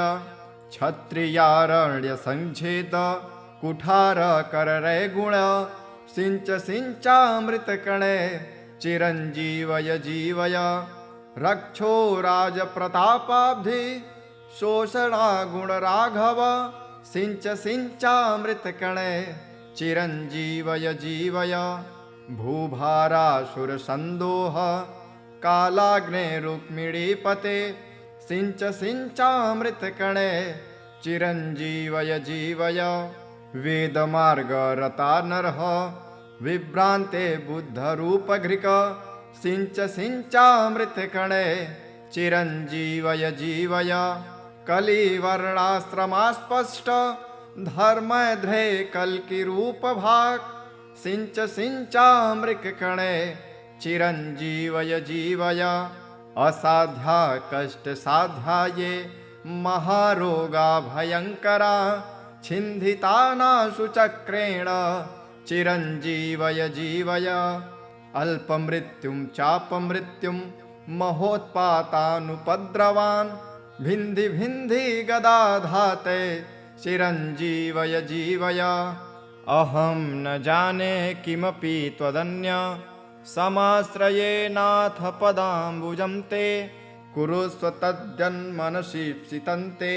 क्षत्रियारण्यसङ्छेद कुठारकररे गुण सिञ्च सिञ्चामृतकणे चिरञ्जीवय जीवय रक्षो राजप्रतापाब्धि शोषणागुणराघव सिञ्च सिञ्चामृतकणे चिरञ्जीवय जीवय भूभारासुरसन्दोह कालाग्ने रुक्मिणीपते सिञ्च सिञ्चामृतकणे चिरञ्जीवय जीवय वेदमार्गरता नरः विभ्रान्ते बुद्धरूपघृक सिञ्च सिञ्चामृतकणे चिरञ्जीवय जीवय कलिवर्णाश्रमास्पष्ट धर्मध्रे कल्किरूपभाक् सिञ्च सिञ्चामृतकणे चिरञ्जीवय जीवय असाध्या कष्टसाध्याये महारोगा भयङ्करा छिन्धितानाशु चक्रेण चिरञ्जीवय जीवय अल्पमृत्युं चापमृत्युं महोत्पातानुपद्रवान् भिन्धि भिन्धि गदाधाते चिरञ्जीवय जीवय अहं न जाने किमपि त्वदन्य समाश्रये नाथ पदाम्बुजं ते कुरुस्व तद्यन्मनसीप्सितं ते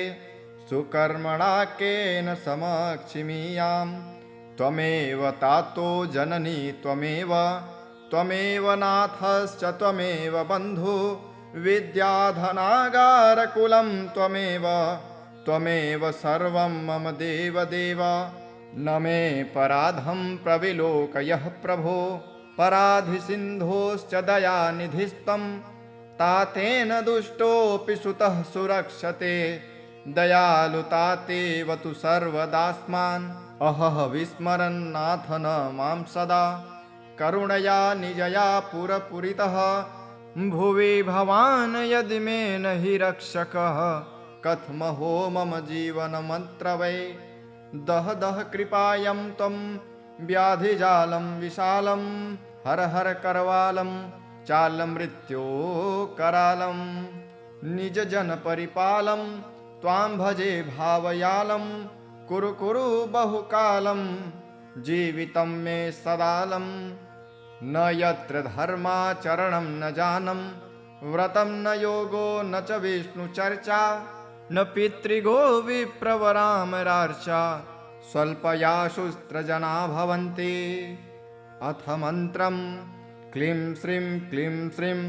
सुकर्मणा केन समक्षिमीयां त्वमेव तातो जननी त्वमेव नाथश्च त्वमेव बन्धु विद्याधनागारकुलं त्वमेव सर्वं मम देवदेव न मे पराधं प्रविलोकयः प्रभो पराधिसिन्धोश्च दयानिधिस्तं तातेन दुष्टोऽपि सुतः सुरक्षते दयालुतातेव तु सर्वदास्मान् अहः विस्मरन्नाथ न मां सदा करुणया निजया पुरपुरितः भुवि भवान् यदि मे न हि रक्षकः कथमहो मम जीवनमत्र वै दह दह कृपायं त्वं व्याधिजालं विशालं हर हर करवालं चालमृत्यो करालं निजजनपरिपालं त्वां भजे भावयालं कुरु कुरु बहुकालं जीवितं मे सदालं न यत्र धर्माचरणं न जानम व्रतं न योगो न च विष्णुचर्चा न पितृगो विप्रवरामरार्चा स्वल्पयाशुस्त्रजना भवन्ति अथ मन्त्रं क्लीं श्रीं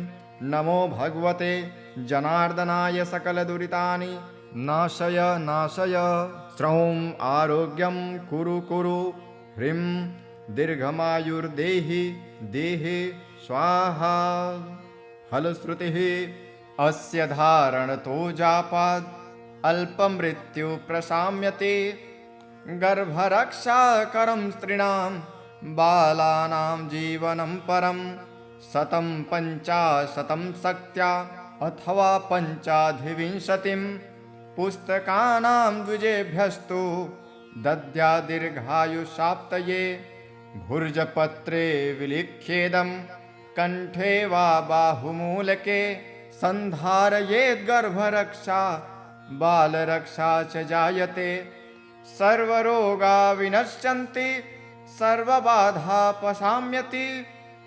नमो भगवते जनार्दनाय सकलदुरितानि नाशय श्रौं आरोग्यं कुरु ह्रीं दीर्घमायुर्देहि देहे स्वाहा फलश्रुतिः अस्य धारणतो जापाद् अल्पमृत्यु प्रशाम्यते गर्भरक्षाकरं स्त्रीणां बालानां जीवनं परं 150 शक्त्या अथवा 25 पुस्तकानां द्विजेभ्यस्तु दद्या दीर्घायुषाप्तये भुर्जपत्रे विलिख्येदं कंठे वा बाहुमूलके संधारयेद् गर्भरक्षा बालरक्षा च जायते सर्वरोगा विनश्यन्ति सर्वबाधापशाम्यति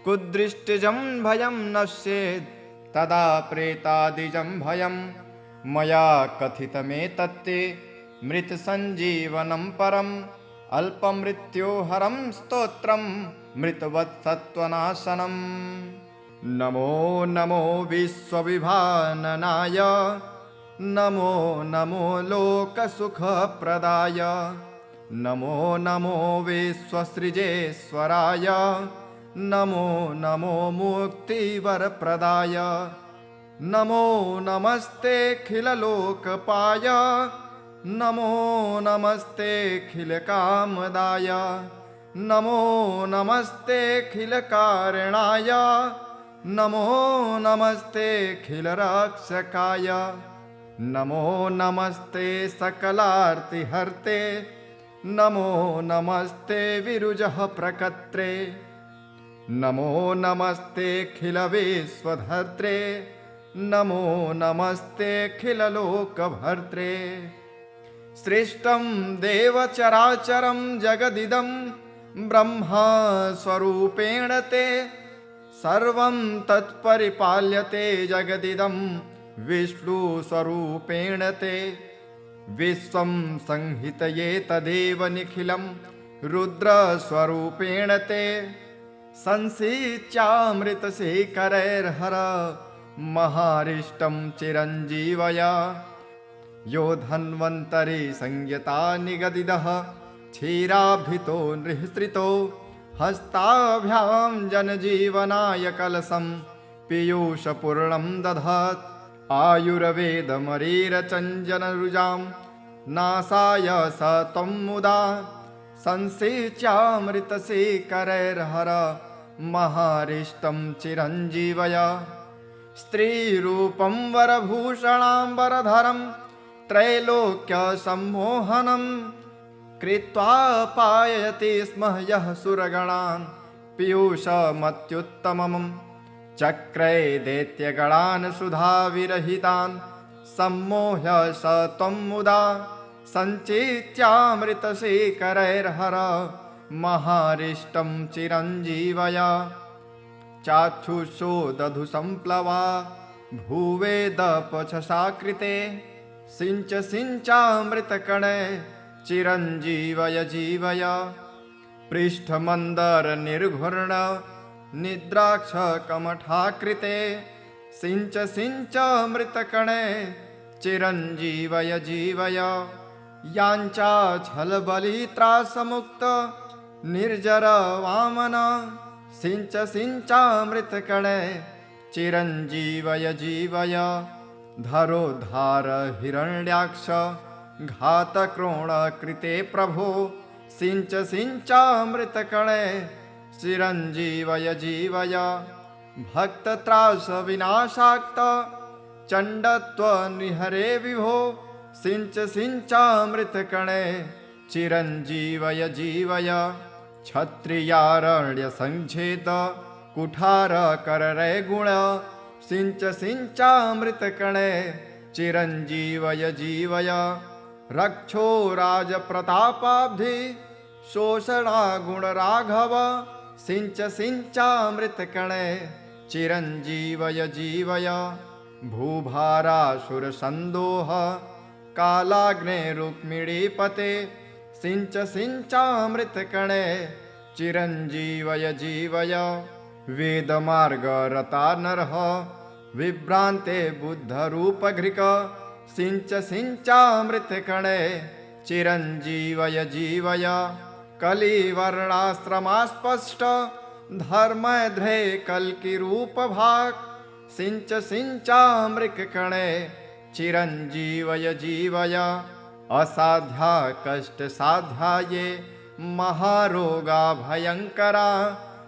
कुदृष्टिजं भयं नश्येत् तदा प्रेतादिजं भयं मया कथितमेतत्ते मृतसञ्जीवनं परम् अल्पमृत्योहरं स्तोत्रं मृतवत्सत्त्वनाशनम् नमो नमो विश्वविभाननाय नमो नमो लोकसुखप्रदाय नमो नमो विश्वसृजेश्वराय नमो नमो मुक्तिवरप्रदाय नमो नमस्तेऽखिललोकपाय नमो नमस्तेऽखिलकामदाय नमो नमस्तेऽखिलकारणाय नमो नमस्तेऽखिलरक्षकाय नमो नमस्ते सकलार्तिहर्ते नमो नमस्ते विरुजः प्रकर्त्रे नमो नमस्तेऽखिलविश्वधर्त्रे नमो नमस्तेऽखिललोकभर्त्रे सृष्टं देवचराचरं जगदिदं ब्रह्मस्वरूपेण ते सर्वं तत्परिपाल्यते जगदिदं विष्णुस्वरूपेण ते विश्वं संहितये तदेव निखिलं रुद्रस्वरूपेण ते संसिच्यामृतशेखरैर्हर महारिष्टं चिरञ्जीवय यो धन्वन्तरि संयता निगदिदः क्षीराभितो नृहृतो हस्ताभ्यां जनजीवनाय कलशं पीयूषपूर्णं दधात् आयुर्वेदमरीरचञ्जनरुजां नासाय स त्वं मुदा संसिच्यामृतशेखरैर्हर महारिष्टं चिरञ्जीवय स्त्रीरूपं वरभूषणाम्बरधरं त्रैलोक्यसम्मोहनं कृत्वा पाययति स्म यः सुरगणान् पीयूषमत्युत्तमम् चक्रे दैत्यगणान् सुधाविरहितान् सम्मोह्य स त्वं मुदा सञ्चित्यामृतशेखरैर्हर महारिष्टं चिरञ्जीवय चाक्षुषो दधु सम्प्लवा भूवेदपछसाकृते सिञ्च सिञ्चामृतकणे चिरञ्जीवय जीवय पृष्ठमन्दरनिर्घूर्ण निद्राक्षकमठाकृते सिञ्च सिञ्चामृतकणे चिरञ्जीवय जीवय याञ्चाच्छलबलित्रासमुक्त निर्जर वामन सिञ्च सिञ्चामृतकणे चिरञ्जीवय जीवय धरोद्धार हिरण्याक्ष घातक्रोणकृते प्रभो सिञ्च सिञ्चामृतकणे चिरञ्जीवय जीवय भक्तत्रासविनाशाक्त चण्डत्वनिहरे विभो सिञ्च सिञ्चामृतकणे चिरञ्जीवय जीवय क्षत्रियारण्यसङ्छेद कुठारकररे गुण सिञ्च सिञ्चामृतकणे चिरञ्जीवय जीवय रक्षो राजप्रतापाब्धि शोषणागुणराघव सिञ्च सिञ्चामृतकणे चिरञ्जीवय जीवय भूभारासुरसन्दोह कालाग्नेरुक्मिणीपते सिञ्च सिञ्चामृतकणे चिरञ्जीवय जीवय वेदमार्गरता नरः विभ्रान्ते बुद्धरूपघृक सिञ्च सिञ्चामृतकणे चिरञ्जीवय जीवय कलिवर्णाश्रमास्पष्ट धर्मध्रे कल्किरूपभाक् सिञ्च सिञ्चामृतकणे चिरञ्जीवय जीवय असाध्या कष्टसाध्याये महारोगा भयङ्करा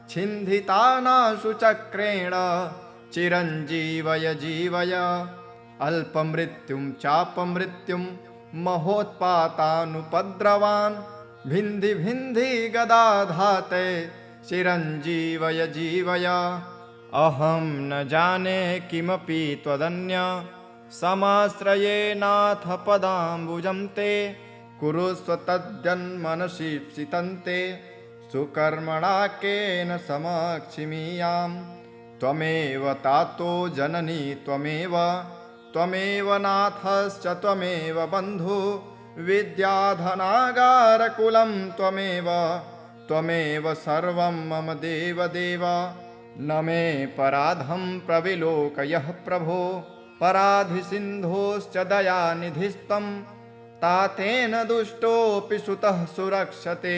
छिन्धितानाशु चक्रेण चिरञ्जीवय जीवय अल्पमृत्युं चापमृत्युं महोत्पातानुपद्रवान् भिन्धि भिन्धि गदाधाते चिरञ्जीवय जीवय अहं न जाने किमपि त्वदन्य समाश्रये नाथ पदाम्बुजं ते कुरुस्व तद्यन्मनसीप्सितं ते सुकर्मणा केन समक्षिमीयाम् त्वमेव तातो जननी त्वमेव नाथश्च त्वमेव बन्धु विद्याधनागारकुलं त्वमेव सर्वं मम देवदेव न मे पराधं प्रविलोकयः प्रभो पराधिसिन्धोश्च दयानिधिस्तं तातेन दुष्टोऽपि सुतः सुरक्षते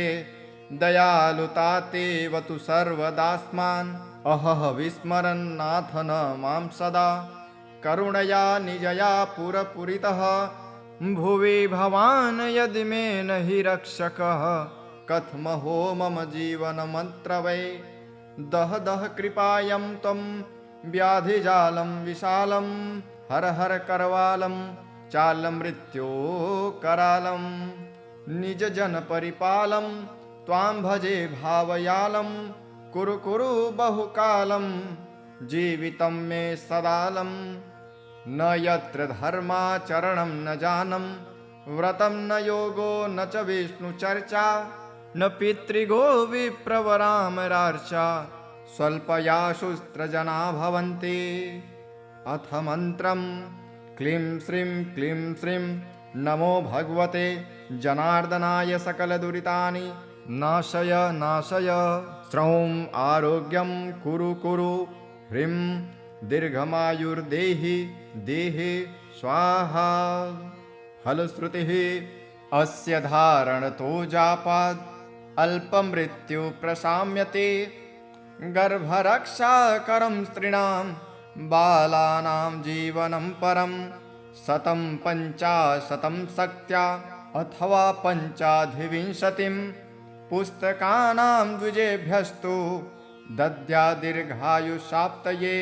दयालुतातेव तु सर्वदास्मान् अहह विस्मरन्नाथ न मां सदा करुणया निजया पुरपुरितः भुवि भवान् यदि मे न हि रक्षकः कथमहो मम जीवनमत्र वै दह दह कृपायं त्वं व्याधिजालं विशालं हर हर करवालं चालमृत्यो करालं निजजनपरिपालं त्वां भजे भावयालं कुरु कुरु बहुकालं जीवितं मे सदालं न यत्र धर्माचरणं न जानं व्रतं न योगो न च विष्णुचर्चा न पितृगो विप्रवरामरार्चा स्वल्पया शुस्त्रजना भवन्ति अथ मन्त्रं क्लीं श्रीं नमो भगवते जनार्दनाय सकलदुरितानि नाशय नाशय श्रौं आरोग्यं कुरु कुरु ह्रीं दीर्घमायुर्देहि देहे स्वाहा फलश्रुतिः अस्य धारणतो जापाद् अल्पमृत्यु प्रशाम्यते गर्भरक्षाकरं स्त्रीणां बालानां जीवनं परं 150 शक्त्या अथवा 25 पुस्तकानां द्विजेभ्यस्तु दद्या दीर्घायुषाप्तये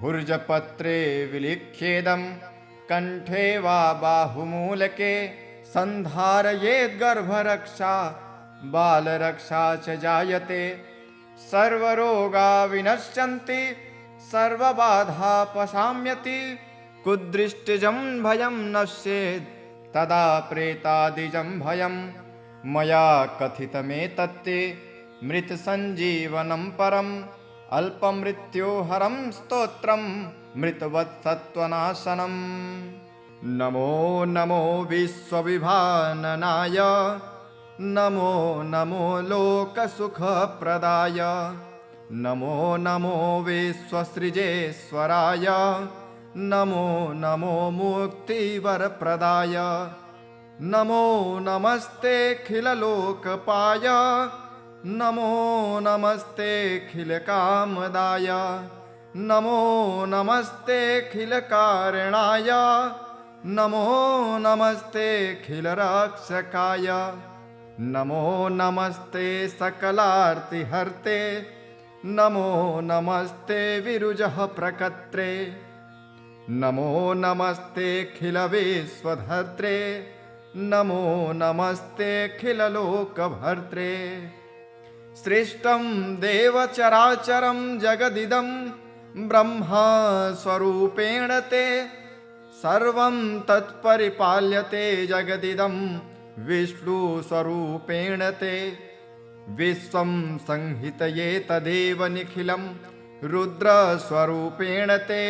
भुर्जपत्रे विलिख्येदं कंठे वा बाहुमूलके सन्धारयेद्गर्भरक्षा बालरक्षा च जायते सर्वरोगा विनश्यन्ति सर्वबाधापशाम्यति कुदृष्टिजं भयं नश्येत् तदा प्रेतादिजं भयं मया कथितमेतत्ते मृतसञ्जीवनं परम् अल्पमृत्योहरं स्तोत्रं मृतवत्सत्त्वनाशनम् नमो नमो विश्वविभाननाय नमो नमो लोकसुखप्रदाय नमो नमो विश्वसृजेश्वराय नमो नमो मुक्तिवरप्रदाय नमो नमस्तेऽखिललोकपाय नमो नमस्तेऽखिलकामदाय नमो नमस्तेऽखिलकारणाय नमो नमस्तेऽखिलरक्षकाय नमो नमस्ते सकलार्तिहर्ते नमो नमस्ते विरुजः प्रकर्त्रे नमो नमस्तेऽखिलविश्वधर्त्रे नमो नमस्तेऽखिललोकभर्त्रे सृष्टं देवचराचरं जगदिदं ब्रह्मस्वरूपेण ते सर्वं तत्परिपाल्यते जगदिदं विष्णुस्वरूपेण ते विश्वं संहितये तदेव निखिलं रुद्रस्वरूपेण ते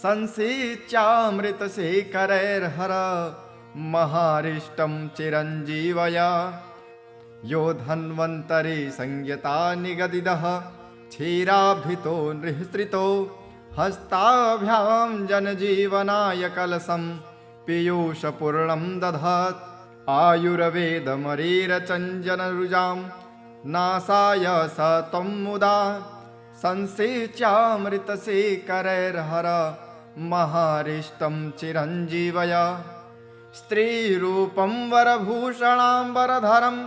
संसिच्यामृतशेखरैर्हर महारिष्टं चिरञ्जीवया यो धन्वन्तरि संयता निगदिदः क्षीराभितो नृहृतो हस्ताभ्यां जनजीवनाय कलशं पीयूषपूर्णं दधात् आयुर्वेदमरीरचञ्जनरुजां नासाय स त्वं मुदा संसेच्यामृतशेखरैर्हर महारिष्टं चिरञ्जीवय स्त्रीरूपं वरभूषणाम्बरधरं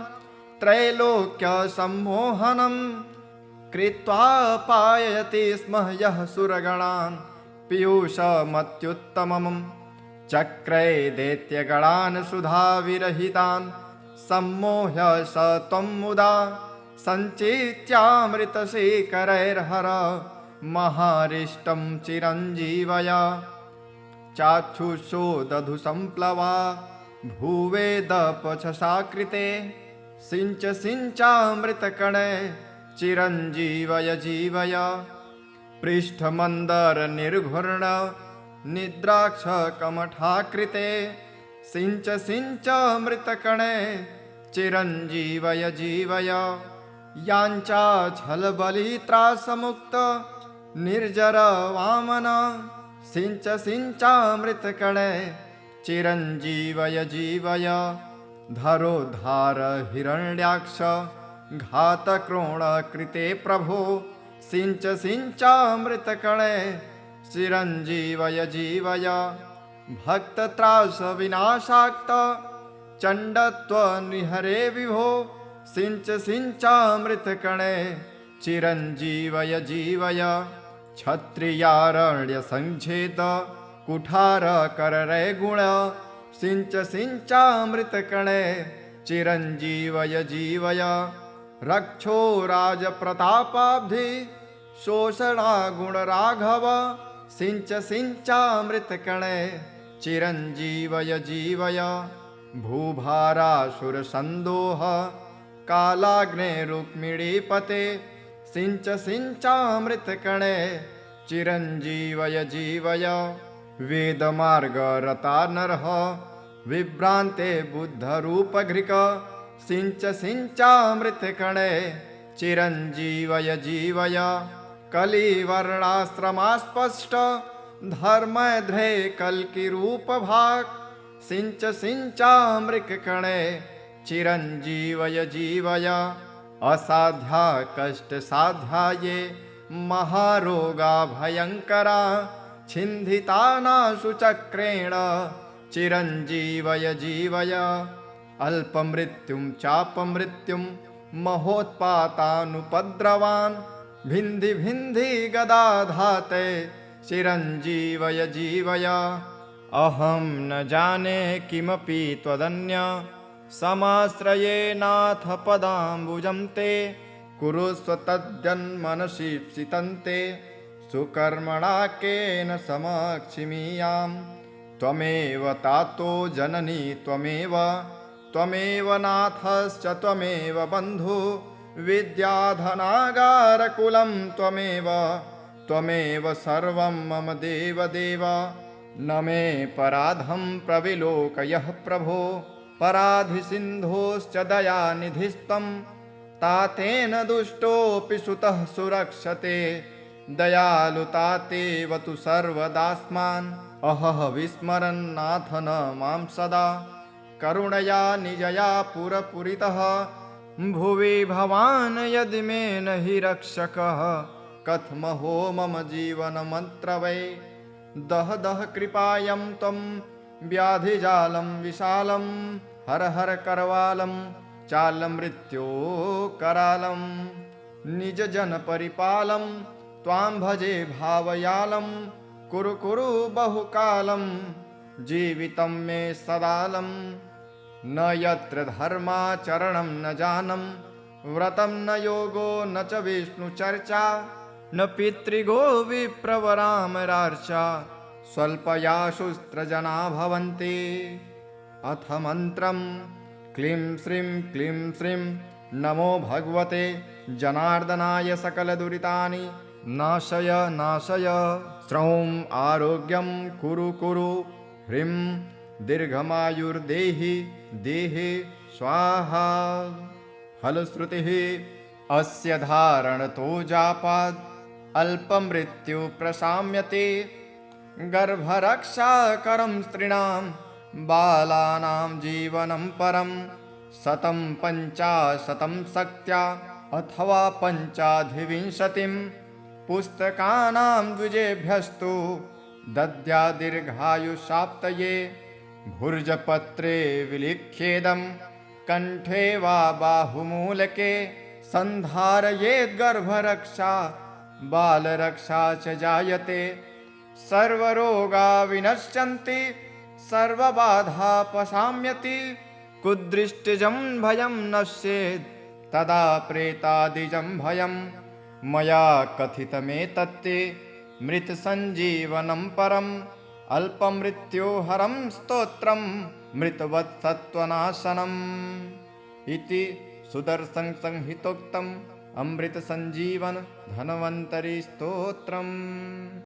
त्रैलोक्यसम्मोहनं कृत्वा पाययति स्म यः सुरगणान् पीयूषमत्युत्तमम् चक्रे दैत्यगणान् सुधाविरहितान् सम्मोह्य स त्वं मुदा सञ्चेत्यामृतशेखरैर्हर महारिष्टं चिरञ्जीवय चाक्षुषो दधु सम्प्लवा भूवेदपछसाकृते सिञ्च सिञ्चामृतकणे चिरञ्जीवय जीवय पृष्ठमन्दरनिर्घूर्ण निद्राक्षकमठाकृते सिञ्च सिञ्चामृतकणे चिरञ्जीवय जीवय याञ्चाच्छलबलित्रासमुक्त निर्जर वामन सिञ्च सिञ्चामृतकणे चिरञ्जीवय जीवय धरोद्धार हिरण्याक्ष घातक्रोणकृते प्रभो सिञ्च सिञ्चामृतकणे चिरञ्जीवय जीवय भक्तत्रास विनाशाक्त चण्डत्वनिहरे विभो सिञ्च सिञ्चामृतकणे चिरञ्जीवय जीवय क्षत्रियारण्य संच्छेद कुठार कररे गुण सिञ्च सिञ्चामृतकणे चिरञ्जीवय जीवय रक्षो राजप्रतापाब्धि शोषणा गुण राघव सिञ्च सिञ्चामृतकणे चिरञ्जीवय जीवय भूभारासुरसन्दोह कालाग्ने रुक्मिणीपते सिञ्च सिञ्चामृतकणे चिरञ्जीवय जीवय वेदमार्गरता नरः विभ्रान्ते बुद्धरूपघृक सिञ्च सिञ्चामृतकणे चिरञ्जीवय जीवय कलिवर्णाश्रमास्पष्ट धर्मध्रे कल्किरूपभाक् सिञ्च सिञ्चामृतकणे चिरञ्जीवय जीवय असाध्या कष्टसाध्याये महारोगा भयङ्करा छिन्धितानाशु चक्रेण चिरञ्जीवय जीवय अल्पमृत्युं चापमृत्युं महोत्पातानुपद्रवान् भिन्धि भिन्धि गदाधाते चिरञ्जीवय जीवय अहं न जाने किमपि त्वदन्य समाश्रयेनाथ पदाम्बुजं ते कुरुस्व तद्यन्मनसीप्सितं ते सुकर्मणा केन समक्षिमीयाम् त्वमेव तातो जननी त्वमेव त्वमेव नाथश्च त्वमेव बन्धु विद्याधनागारकुलं त्वमेव त्वमेव सर्वं मम देवदेव न मे पराधं प्रविलोकयः प्रभो पराधिसिन्धोश्च दयानिधिस्त्वं तातेन दुष्टोऽपि सुतः सुरक्षते दयालुतातेव तु सर्वदास्मान् अहः विस्मरन्नाथ न मां सदा करुणया निजया पुरपुरितः भुवि भवान् यदि मे न हि रक्षकः कथमहो मम जीवनमन्त्र वै दह दह कृपायं त्वं व्याधिजालं विशालं हर हर करवालं चालमृत्यो करालं निजजनपरिपालं त्वां भजे भावयालं कुरु कुरु बहुकालं जीवितं मे सदालं न यत्र धर्माचरणं न जानम व्रतं न योगो न च विष्णुचर्चा न पितृगो विप्रवरामरार्चा स्वल्पयाशुस्त्रजना भवन्ति अथ मन्त्रं क्लीं श्रीं नमो भगवते जनार्दनाय सकलदुरितानि नाशय नाशय श्रौं आरोग्यं कुरु कुरु ह्रीं दीर्घमायुर्देहि देहि स्वाहा फलश्रुतिः अस्य धारणतो जापाद् अल्पमृत्यु प्रशाम्यते गर्भरक्षाकरं स्त्रीणां बालानां जीवनं परं 150 शक्त्या अथवा 25 पुस्तकानां द्विजेभ्यस्तु दद्या दीर्घायुषाप्तये भुर्जपत्रे विलिख्येदं कण्ठे वा बाहुमूलके सन्धारयेद्गर्भरक्षा बालरक्षा च जायते सर्वरोगा विनश्यन्ति सर्वबाधा पशाम्यति कुदृष्टिजं भयं नश्येत् तदा प्रेतादिजं भयं मया कथितमेतत्ते मृतसञ्जीवनं परम् अल्पमृत्योहरं स्तोत्रं मृतवत्सत्त्वनाशनम् इति सुदर्शनसंहितोक्तम् अमृतसञ्जीवन धन्वन्तरि स्तोत्रम्।